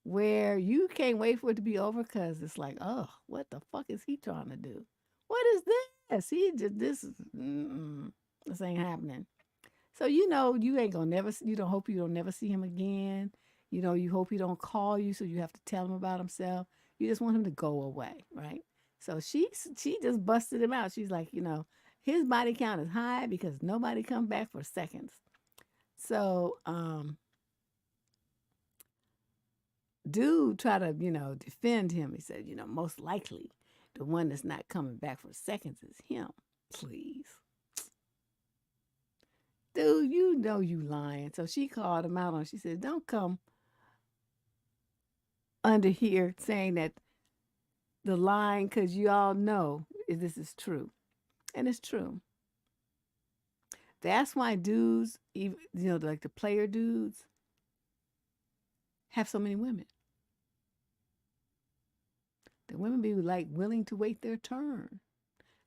where you can't wait for it to be over because it's like, oh, what the fuck is he trying to do? What is this? This ain't happening. So, you ain't gonna never, you don't hope you don't never see him again. You hope he don't call you, so you have to tell him about himself. You just want him to go away, right? So she just busted him out. She's like, his body count is high because nobody come back for seconds. So, dude tried to, defend him. He said, most likely the one that's not coming back for seconds is him. Please. Dude, you lying. So she called him out on. She said, don't come under here saying that the line, because you all know this is true. And it's true. That's why dudes, even, like the player dudes, have so many women. The women be like willing to wait their turn.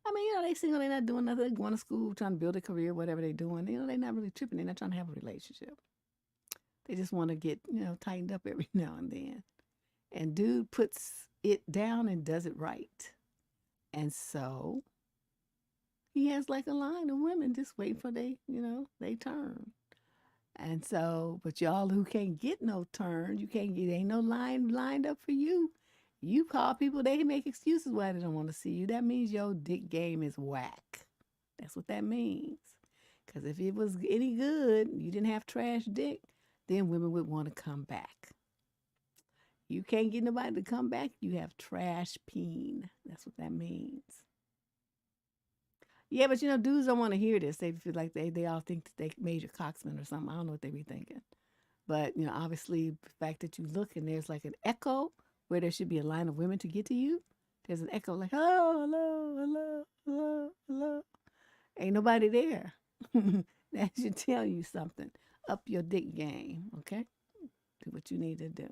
I mean, they single, they're not doing nothing, they're going to school, trying to build a career, whatever they're doing. They're not really tripping. They're not trying to have a relationship. They just want to get, tightened up every now and then. And dude puts it down and does it right. And so he has like a line of women just waiting for they turn. And so, but y'all who can't get no turn, ain't no line lined up for you. You call people, they make excuses why they don't want to see you. That means your dick game is whack. That's what that means. Because if it was any good, you didn't have trash dick, then women would want to come back. You can't get nobody to come back, you have trash peen. That's what that means. Yeah, but dudes don't want to hear this. They feel like they all think that they Major Coxman or something. I don't know what they be thinking. But, obviously the fact that you look and there's like an echo where there should be a line of women to get to you. There's an echo like, oh, hello, hello, hello, hello. Ain't nobody there. That should tell you something. Up your dick game, okay? Do what you need to do.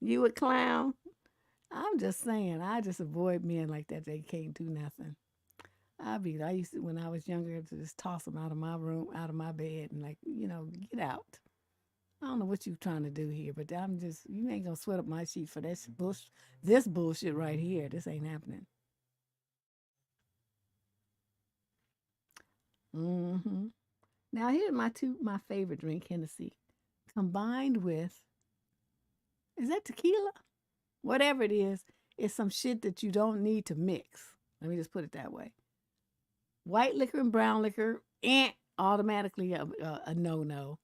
You a clown? I'm just saying, I just avoid men like that. They can't do nothing. I used to, when I was younger, to just toss them out of my room, out of my bed, and get out. I don't know what you're trying to do here, but you ain't gonna sweat up my sheet for this bullshit right here. This ain't happening. Mm-hmm. Now here's my favorite drink, Hennessy, combined with, is that tequila? Whatever it is, it's some shit that you don't need to mix. Let me just put it that way. White liquor and brown liquor, automatically a no-no.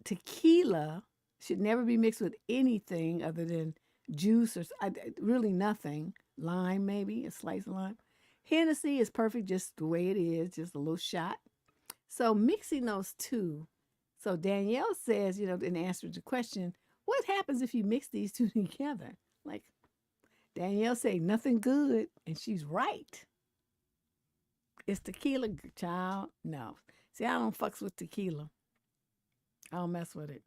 Tequila should never be mixed with anything other than juice or really nothing. Lime, maybe, a slice of lime. Hennessy is perfect just the way it is, just a little shot. So mixing those two. So Danielle says, in answer to the question, what happens if you mix these two together? Like, Danielle say nothing good, and she's right. It's tequila, child. No. See, I don't fucks with tequila. I don't mess with it.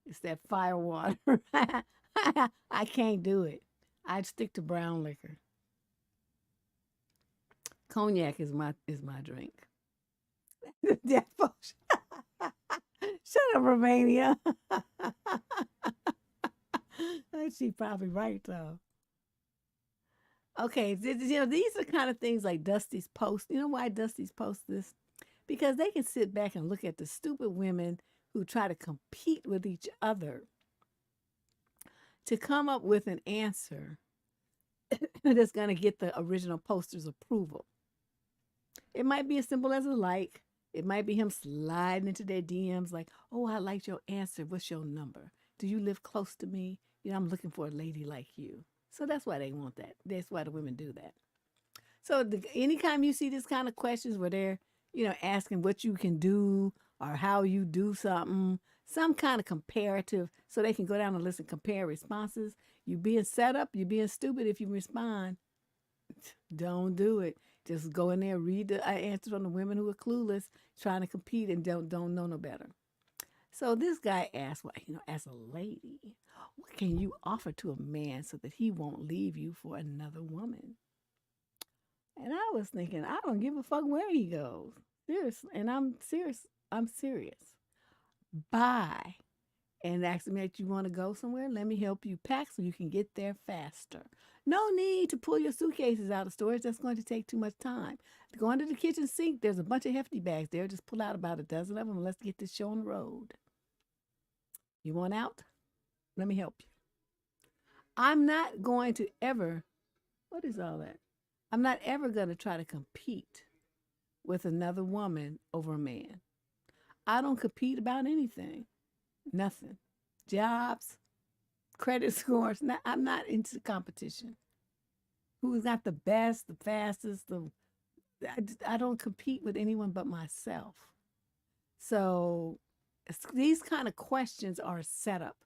It's that fire water. I can't do it. I'd stick to brown liquor. Cognac is my drink. Death potion. Shut up, Romania. She's probably right though. Okay, these are kind of things like Dusties post. You know why Dusties post this? Because they can sit back and look at the stupid women who try to compete with each other to come up with an answer that's going to get the original poster's approval. It might be as simple as a like. It might be him sliding into their DMs like, oh, I liked your answer. What's your number? Do you live close to me? You know, I'm looking for a lady like you. So that's why they want that. That's why the women do that. So anytime you see this kind of questions where they're, asking what you can do or how you do something, some kind of comparative, so they can go down the list and compare responses. You being set up, you're being stupid if you respond. Don't do it. Just go in there, read the answers from the women who are clueless, trying to compete and don't know no better. So this guy asked, well, as a lady, what can you offer to a man so that he won't leave you for another woman? And I was thinking, I don't give a fuck where he goes. Seriously. And I'm serious. I'm serious. Bye. And asking me that you want to go somewhere, let me help you pack so you can get there faster. No need to pull your suitcases out of storage. That's going to take too much time. Go under the kitchen sink. There's a bunch of hefty bags there. Just pull out about a dozen of them and let's get this show on the road. You want out? Let me help you. I'm not going to ever, what is all that? I'm not ever going to try to compete with another woman over a man. I don't compete about anything. Nothing. Jobs, credit scores. I'm not into competition. Who's got the best, the fastest, I don't compete with anyone but myself. So these kind of questions are set up.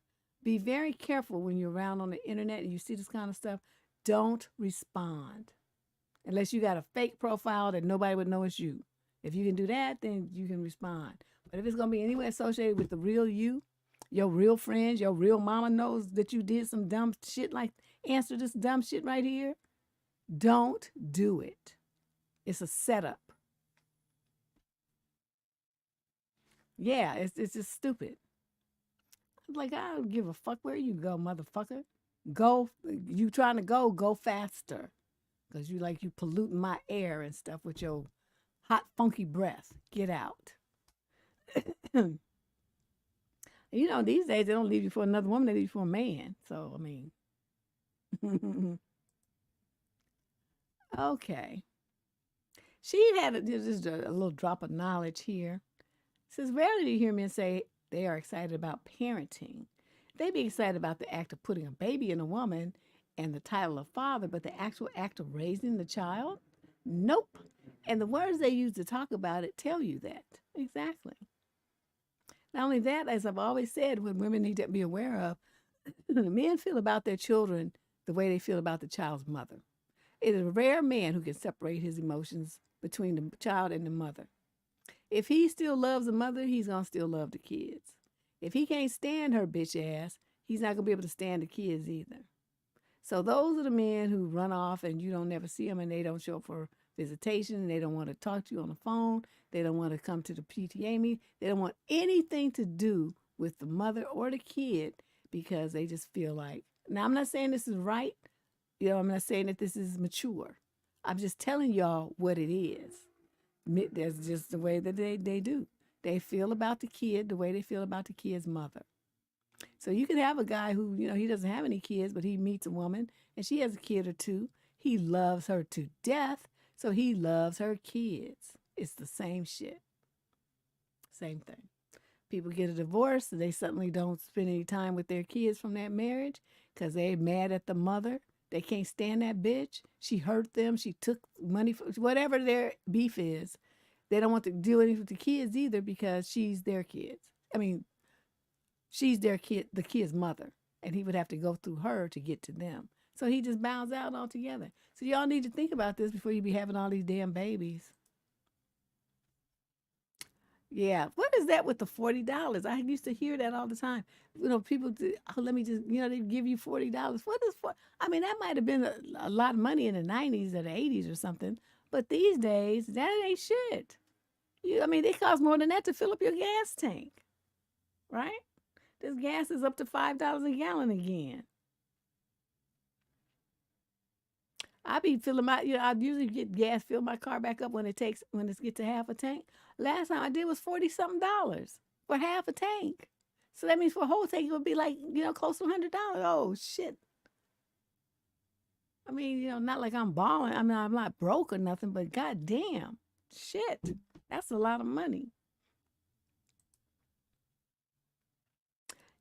Be very careful when you're around on the internet and you see this kind of stuff. Don't respond. Unless you got a fake profile that nobody would know it's you. If you can do that, then you can respond. But if it's going to be anywhere associated with the real you, your real friends, your real mama knows that you did some dumb shit like answer this dumb shit right here, don't do it. It's a setup. Yeah, it's just stupid. Like, I don't give a fuck where you go, motherfucker. Go, you trying to go faster. Because you polluting my air and stuff with your hot, funky breath. Get out. These days they don't leave you for another woman, they leave you for a man. So, I mean. Okay. She had just a little drop of knowledge here. It says, rarely do you hear men say they are excited about parenting. They be excited about the act of putting a baby in a woman and the title of father, but the actual act of raising the child? Nope. And the words they use to talk about it tell you that. Exactly. Not only that, as I've always said, what women need to be aware of, men feel about their children the way they feel about the child's mother. It is a rare man who can separate his emotions between the child and the mother. If he still loves the mother, he's going to still love the kids. If he can't stand her bitch ass, he's not going to be able to stand the kids either. So those are the men who run off and you don't never see them and they don't show up for visitation and they don't want to talk to you on the phone. They don't want to come to the PTA meeting. They don't want anything to do with the mother or the kid because they just feel like, now I'm not saying this is right. I'm not saying that this is mature. I'm just telling y'all what it is. That's just the way that they do. They feel about the kid the way they feel about the kid's mother. So you can have a guy who, he doesn't have any kids, but he meets a woman and she has a kid or two. He loves her to death, so he loves her kids. It's the same shit. Same thing. People get a divorce, and they suddenly don't spend any time with their kids from that marriage because they're mad at the mother. They can't stand that bitch. She hurt them. She took money for whatever their beef is. They don't want to do anything with the kids either because she's their kids. I mean, she's their kid, the kid's mother, and he would have to go through her to get to them. So he just bows out altogether. So y'all need to think about this before you be having all these damn babies. Yeah, what is that with the $40? I used to hear that all the time. People, let me just, they give you $40. What is for? I mean, that might have been a lot of money in the 90s or the 80s or something. But these days, that ain't shit. They cost more than that to fill up your gas tank, right? This gas is up to $5 a gallon again. I be filling my, I usually get gas, fill my car back up when it gets to half a tank. Last time I did was $40-something for half a tank. So that means for a whole tank, it would be like, close to $100. Oh, shit. I mean, not like I'm balling. I mean, I'm not broke or nothing, but goddamn. Shit, that's a lot of money.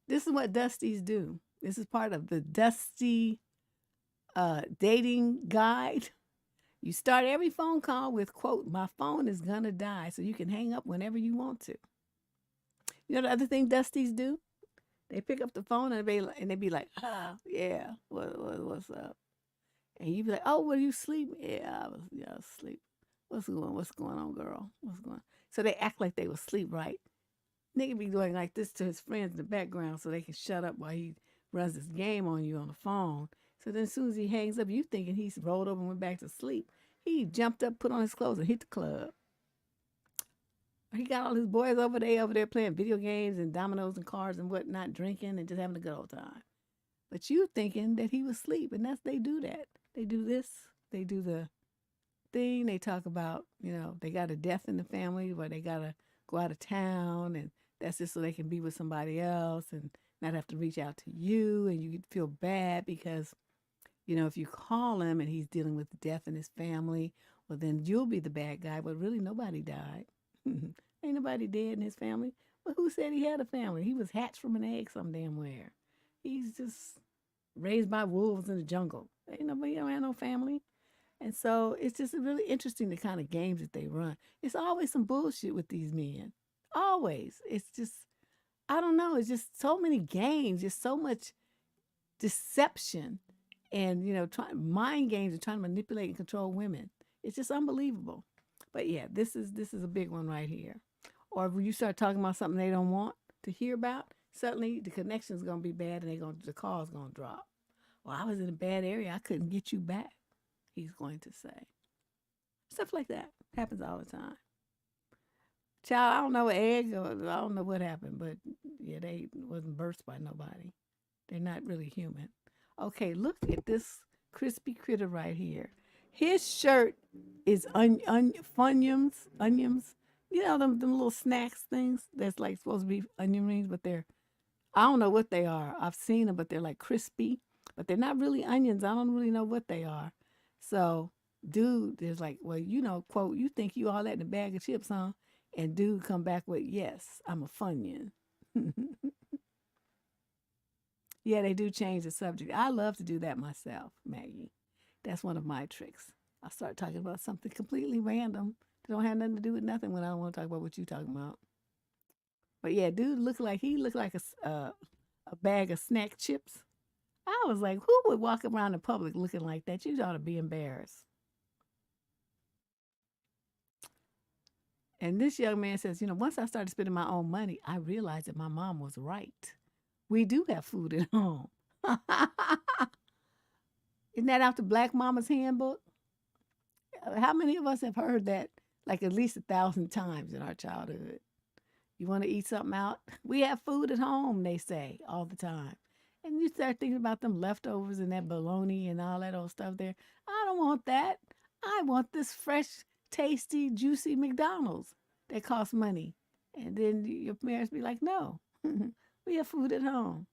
This is what Dusties do. This is part of the Dusty dating guide. You start every phone call with, quote, my phone is gonna die, so you can hang up whenever you want to. You know the other thing Dusties do? They pick up the phone and they be like, yeah, what's up? And you be like, oh, were you asleep? Yeah, I was asleep. What's going on, girl? What's going on? So they act like they was asleep, right? Nigga be doing like this to his friends in the background so they can shut up while he runs this game on you on the phone. So then as soon as he hangs up, you thinking he's rolled over and went back to sleep. He jumped up, put on his clothes, and hit the club. He got all his boys over there playing video games and dominoes and cards and whatnot, drinking and just having a good old time. But you thinking that he was asleep, and they do that. They do this. They do the thing. They talk about, they got a death in the family where they got to go out of town, and that's just so they can be with somebody else and not have to reach out to you, and you feel bad because, if you call him and he's dealing with death in his family, well, then you'll be the bad guy, but really nobody died. Ain't nobody dead in his family. Well, who said he had a family? He was hatched from an egg some damn where. He's just raised by wolves in the jungle. Ain't nobody, don't have no family. And so it's just really interesting the kind of games that they run. It's always some bullshit with these men. Always. It's just, I don't know. It's just so many games, just so much deception and, mind games and trying to manipulate and control women. It's just unbelievable. But yeah, this is a big one right here. Or when you start talking about something they don't want to hear about, suddenly the connection's going to be bad and the call's going to drop. Well, I was in a bad area. I couldn't get you back, he's going to say. Stuff like that happens all the time. Child, I don't know egg or I don't know what happened, but yeah, they wasn't birthed by nobody. They're not really human. Okay, look at this crispy critter right here. His shirt is funyuns, onions. You know them little snacks things that's like supposed to be onion rings, but I don't know what they are. I've seen them, but they're like crispy, but they're not really onions. I don't really know what they are. So dude is like, well, quote, you think you all that in a bag of chips, huh? And dude come back with, yes, I'm a funyun. Yeah, they do change the subject. I love to do that myself, Maggie. That's one of my tricks. I'll start talking about something completely random that don't have nothing to do with nothing when I don't want to talk about what you're talking about. But yeah, dude looked like a bag of snack chips. I was like, who would walk around in public looking like that? You ought to be embarrassed. And this young man says, once I started spending my own money, I realized that my mom was right. We do have food at home. Isn't that out the Black Mama's Handbook? How many of us have heard that like at least 1,000 times in our childhood? You want to eat something out? We have food at home, they say all the time. And you start thinking about them leftovers and that bologna and all that old stuff there. I don't want that. I want this fresh, tasty, juicy McDonald's that costs money. And then your parents be like, no, we have food at home.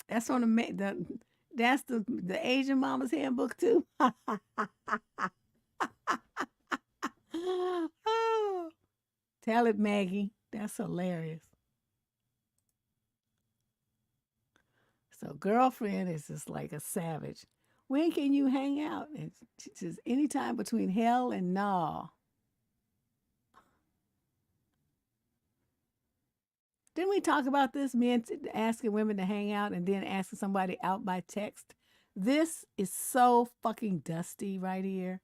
That's on that's the Asian Mama's Handbook too. Oh, tell it, Maggie. That's hilarious. So girlfriend is just like a savage. When can you hang out? And she says anytime between hell and nah. Didn't we talk about this? Men asking women to hang out and then asking somebody out by text. This is so fucking dusty right here.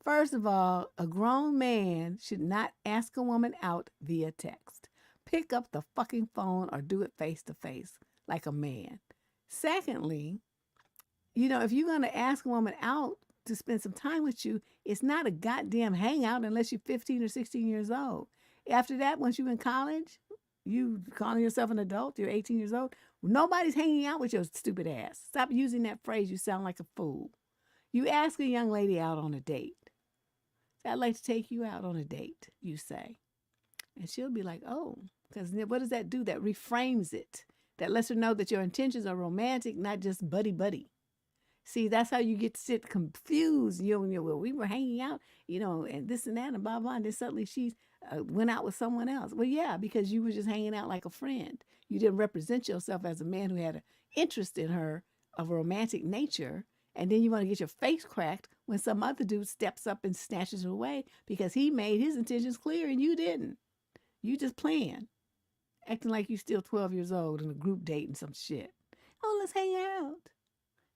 First of all, a grown man should not ask a woman out via text. Pick up the fucking phone or do it face to face like a man. Secondly, if you're going to ask a woman out to spend some time with you, it's not a goddamn hangout unless you're 15 or 16 years old. After that, once you're in college, you calling yourself an adult, you're 18 years old, nobody's hanging out with your stupid ass. Stop using that phrase. You sound like a fool. You ask a young lady out on a date. I'd like to take you out on a date, you say. And she'll be like, oh, because what does that do? That reframes it. That lets her know that your intentions are romantic, not just buddy-buddy. See, that's how you get shit confused. Well, we were hanging out, and this and that and blah, blah. And then suddenly she's went out with someone else. Well, yeah, because you were just hanging out like a friend. You didn't represent yourself as a man who had an interest in her of a romantic nature. And then you want to get your face cracked when some other dude steps up and snatches her away because he made his intentions clear and you didn't. You just playing, acting like you still 12 years old in a group date and some shit. Oh, let's hang out.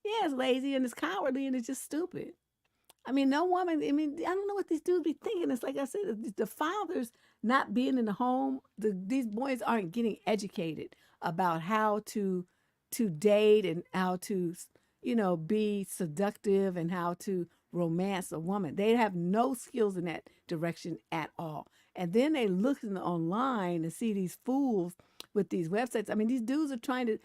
Yeah, it's lazy and it's cowardly and it's just stupid. I mean, no woman, I don't know what these dudes be thinking. It's like I said, the fathers not being in the home, these boys aren't getting educated about how to date and how to, be seductive and how to romance a woman. They have no skills in that direction at all. And then they look online and see these fools with these websites. I mean, these dudes are trying to,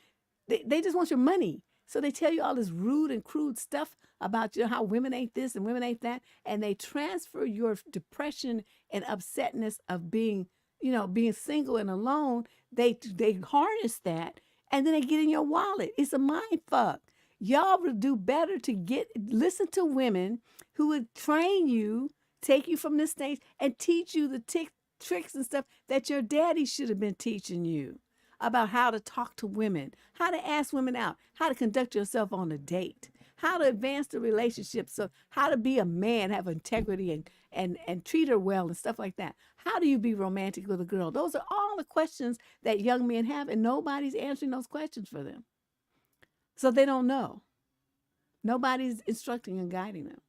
they just want your money. So they tell you all this rude and crude stuff about how women ain't this and women ain't that. And they transfer your depression and upsetness of being single and alone. They harness that and then they get in your wallet. It's a mind fuck. Y'all would do better to listen to women who would train you, take you from this stage and teach you the tricks and stuff that your daddy should have been teaching you about how to talk to women, how to ask women out, how to conduct yourself on a date, how to advance the relationship, so how to be a man, have integrity and treat her well and stuff like that. How do you be romantic with a girl? Those are all the questions that young men have, and nobody's answering those questions for them. So they don't know. Nobody's instructing and guiding them.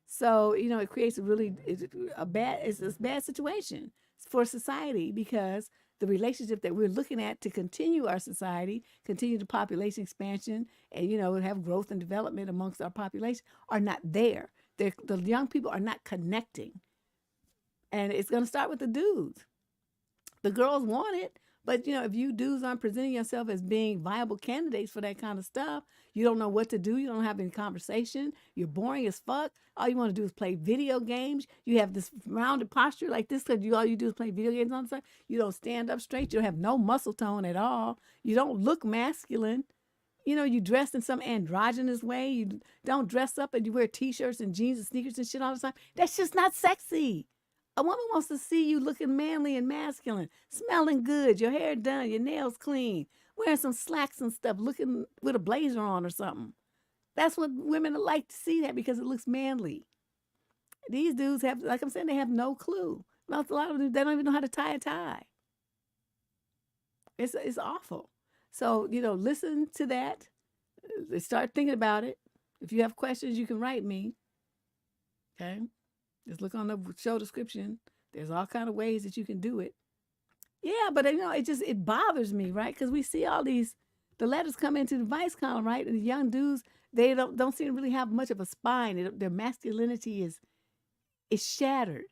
So, it creates a bad situation for society because the relationship that we're looking at to continue our society, continue the population expansion, and have growth and development amongst our population are not there. The young people are not connecting, and it's going to start with the dudes. The girls want it, but if you dudes aren't presenting yourself as being viable candidates for that kind of stuff, you don't know what to do. You don't have any conversation. You're boring as fuck. All you want to do is play video games. You have this rounded posture like this because all you do is play video games on the side. You don't stand up straight. You don't have no muscle tone at all. You don't look masculine. You dress in some androgynous way. You don't dress up and you wear T-shirts and jeans and sneakers and shit all the time. That's just not sexy. A woman wants to see you looking manly and masculine, smelling good, your hair done, your nails clean, wearing some slacks and stuff, looking with a blazer on or something. That's what women like to see, that because it looks manly. These dudes have, like I'm saying, they have no clue. A lot of them, they don't even know how to tie a tie. It's awful. So, listen to that. Start thinking about it. If you have questions, you can write me. Okay? Just look on the show description. There's all kind of ways that you can do it. Yeah, but it bothers me, right? Because we see all the letters come into the advice column, right? And the young dudes, they don't seem to really have much of a spine. Their masculinity is shattered.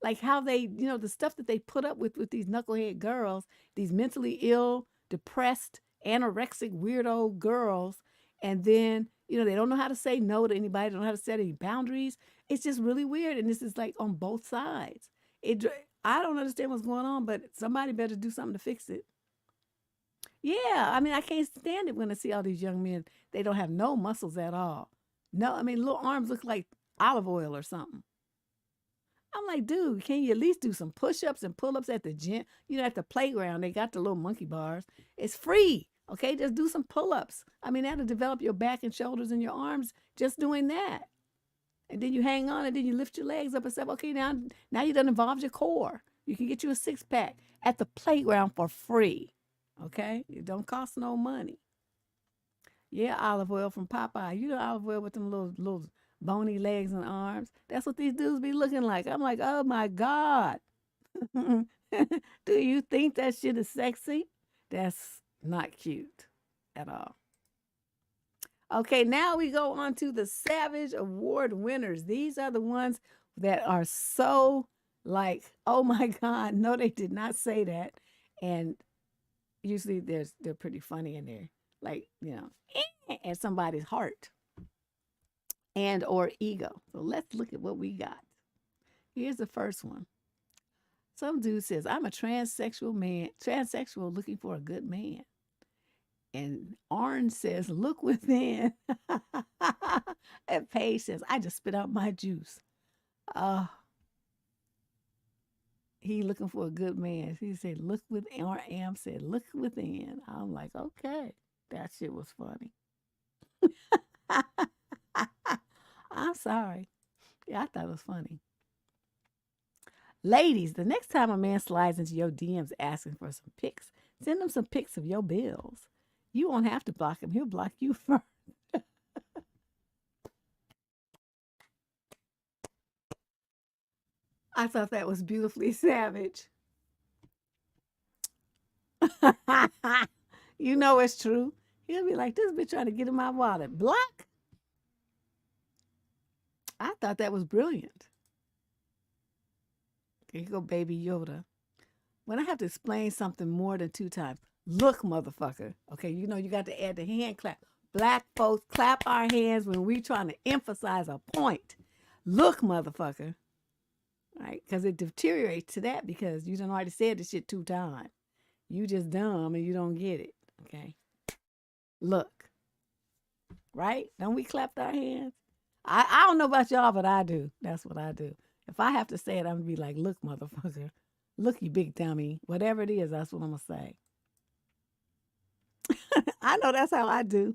Like how they, the stuff that they put up with these knucklehead girls, these mentally ill, depressed, anorexic, weirdo girls, and then they don't know how to say no to anybody. They don't know how to set any boundaries. It's just really weird. And this is like on both sides. I don't understand what's going on, but somebody better do something to fix it. Yeah, I can't stand it when I see all these young men. They don't have no muscles at all. No, little arms look like olive oil or something. I'm like, dude, can you at least do some push-ups and pull-ups at the gym? At the playground, they got the little monkey bars. It's free. Okay, just do some pull-ups. That'll develop your back and shoulders and your arms just doing that. And then you hang on and then you lift your legs up and say, okay, now you done involved your core. You can get you a six-pack at the playground for free. Okay? It don't cost no money. Yeah, olive oil from Popeye. Olive oil with them little bony legs and arms. That's what these dudes be looking like. I'm like, oh my God. Do you think that shit is sexy? That's not cute at all. Okay, now we go on to the Savage Award winners. These are the ones that are so like, oh my God, no, they did not say that. And usually they're pretty funny in there. Like, at somebody's heart and or ego. So let's look at what we got. Here's the first one. Some dude says, I'm a transsexual man, transsexual looking for a good man. And Orange says, look within. And Paige says, I just spit out my juice. Uh, he looking for a good man. He said, look within. Or Am said, look within. I'm like, okay. That shit was funny. I'm sorry. Yeah, I thought it was funny. Ladies, the next time a man slides into your DMs asking for some pics, send him some pics of your bills. You won't have to block him. He'll block you first. I thought that was beautifully savage. You know it's true. He'll be like, this bitch trying to get in my wallet. Block? I thought that was brilliant. Here you go, baby Yoda. When I have to explain something more than 2 times, look, motherfucker. Okay, you know you got to add the hand clap. Black folks clap our hands when we trying to emphasize a point. Look, motherfucker. Right? Because it deteriorates to that because you done already said the shit 2 times. You just dumb and you don't get it. Okay. Look. Right? Don't we clap our hands? I don't know about y'all, but I do. That's what I do. If I have to say it, I'm gonna be like, look, motherfucker. Look, you big dummy. Whatever it is, that's what I'm gonna say. I know that's how I do.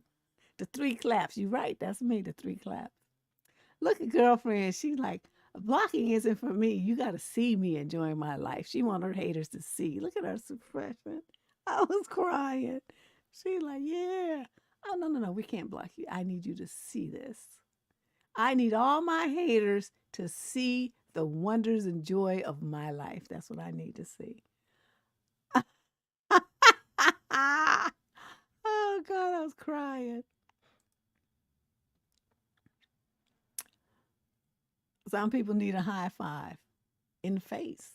The 3 claps. You right. That's me, the 3 claps. Look at girlfriend. She's like, blocking isn't for me. You got to see me enjoying my life. She want her haters to see. Look at her suppression. I was crying. She's like, yeah. Oh, no. We can't block you. I need you to see this. I need all my haters to see the wonders and joy of my life. That's what I need to see. Oh, God, I was crying. Some people need a high five in the face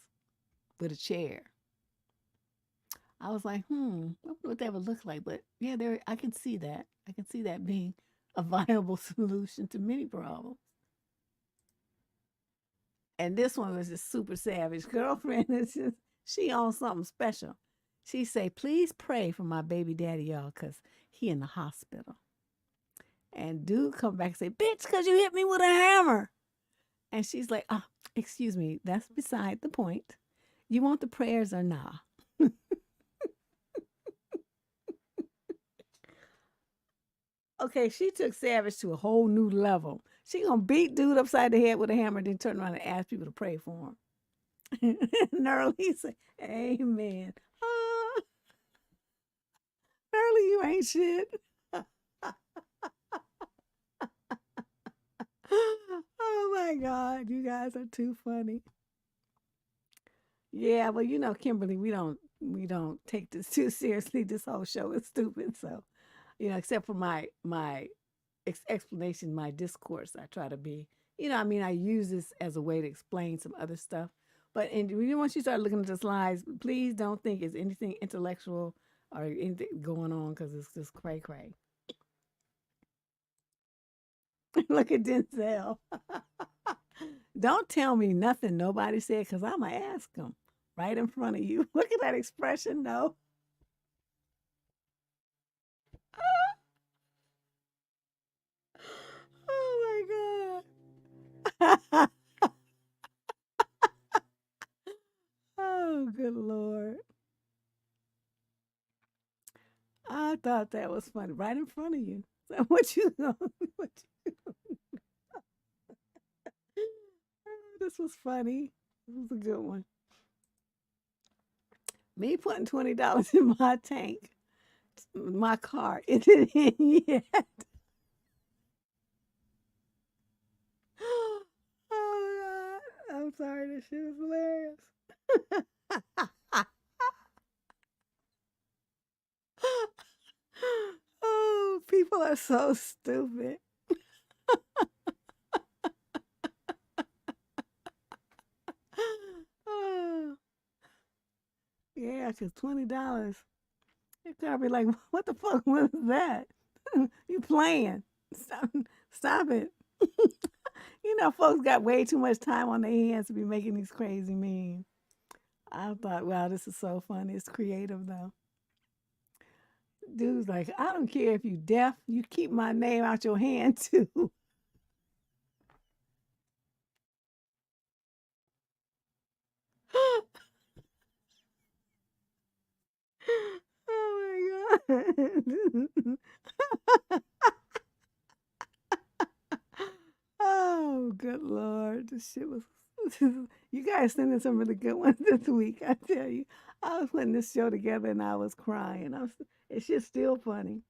with a chair. I was like, I wonder what that would look like. But yeah, I can see that. I can see that being a viable solution to many problems. And this one was just super savage. Girlfriend is just, she on something special. She say, please pray for my baby daddy, y'all, because he in the hospital. And dude come back and say, bitch, because you hit me with a hammer. And she's like, oh, excuse me, that's beside the point. You want the prayers or nah? Okay, she took Savage to a whole new level. She gonna beat dude upside the head with a hammer, then turn around and ask people to pray for him. Nerly said, amen. Nerly, you ain't shit. Oh my God, you guys are too funny. Yeah, well, you know, Kimberly, we don't take this too seriously. This whole show is stupid. So, except for my explanation, my discourse, I try to be, I use this as a way to explain some other stuff. But once you start looking at the slides, please don't think it's anything intellectual or anything going on because it's just cray cray. Look at Denzel. Don't tell me nothing nobody said because I'm going to ask them right in front of you. Look at that expression, though. Oh my God. Oh, good Lord. I thought that was funny. Right in front of you. So what you know? This was funny. This was a good one. Me putting $20 in my tank, my car, is it in yet? Oh God. I'm sorry, this shit is hilarious. Oh, people are so stupid. Oh, yeah, because $20. You gotta be like, what the fuck was that? You playing. Stop it. Folks got way too much time on their hands to be making these crazy memes. I thought, wow, this is so funny. It's creative, though. Dude's like, I don't care if you deaf, you keep my name out your hand too. Oh my God. Oh, good Lord. This shit was. You guys sending some really good ones this week, I tell you. I was putting this show together and I was crying. It's just still funny.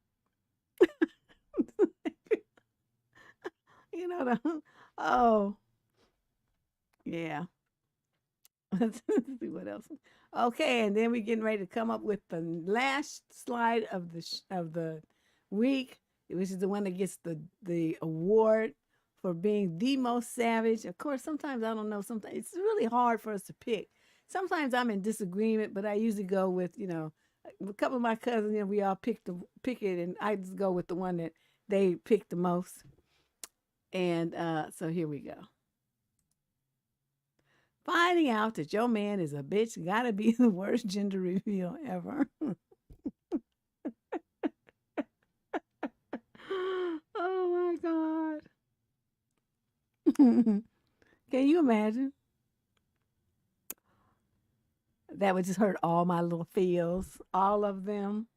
You know, oh, yeah. Let's see what else. Okay, and then we're getting ready to come up with the last slide of the week, which is the one that gets the award for being the most savage. Of course, sometimes I don't know. Sometimes it's really hard for us to pick. Sometimes I'm in disagreement, but I usually go with a couple of my cousins. We all pick it, and I just go with the one that they pick the most. And so here we go. Finding out that your man is a bitch gotta be the worst gender reveal ever. Oh my God. Can you imagine? That would just hurt all my little feels, all of them.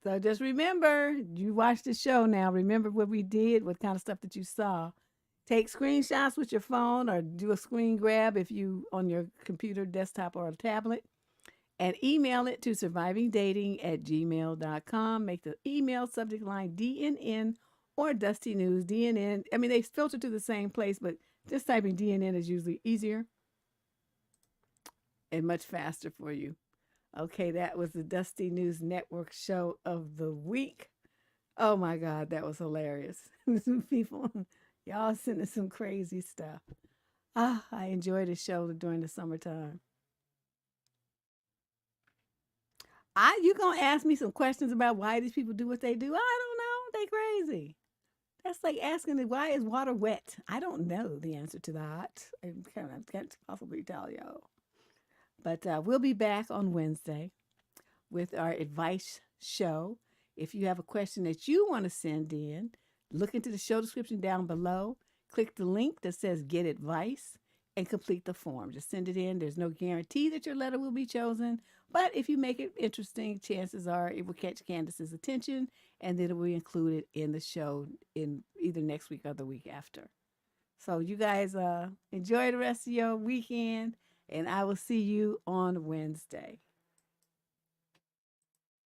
So just remember, you watch the show now. Remember what we did, what kind of stuff that you saw. Take screenshots with your phone or do a screen grab if you on your computer, desktop, or a tablet. And email it to survivingdating@gmail.com. Make the email subject line DNN or Dusty News. DNN. I mean, they filter to the same place, but just typing DNN is usually easier and much faster for you. Okay, that was the Dusty News Network show of the week. Oh my God, that was hilarious. People, y'all sending some crazy stuff. I enjoy the show during the summertime. You gonna ask me some questions about why these people do what they do? I don't know. They crazy. That's like asking why is water wet? I don't know the answer to that. Can't possibly tell you. But we'll be back on Wednesday with our advice show. If you have a question that you want to send in, look into the show description down below. Click the link that says Get Advice and complete the form. Just send it in. There's no guarantee that your letter will be chosen, but if you make it interesting, chances are it will catch Candace's attention and then it will be included in the show in either next week or the week after. So you guys enjoy the rest of your weekend, and I will see you on Wednesday.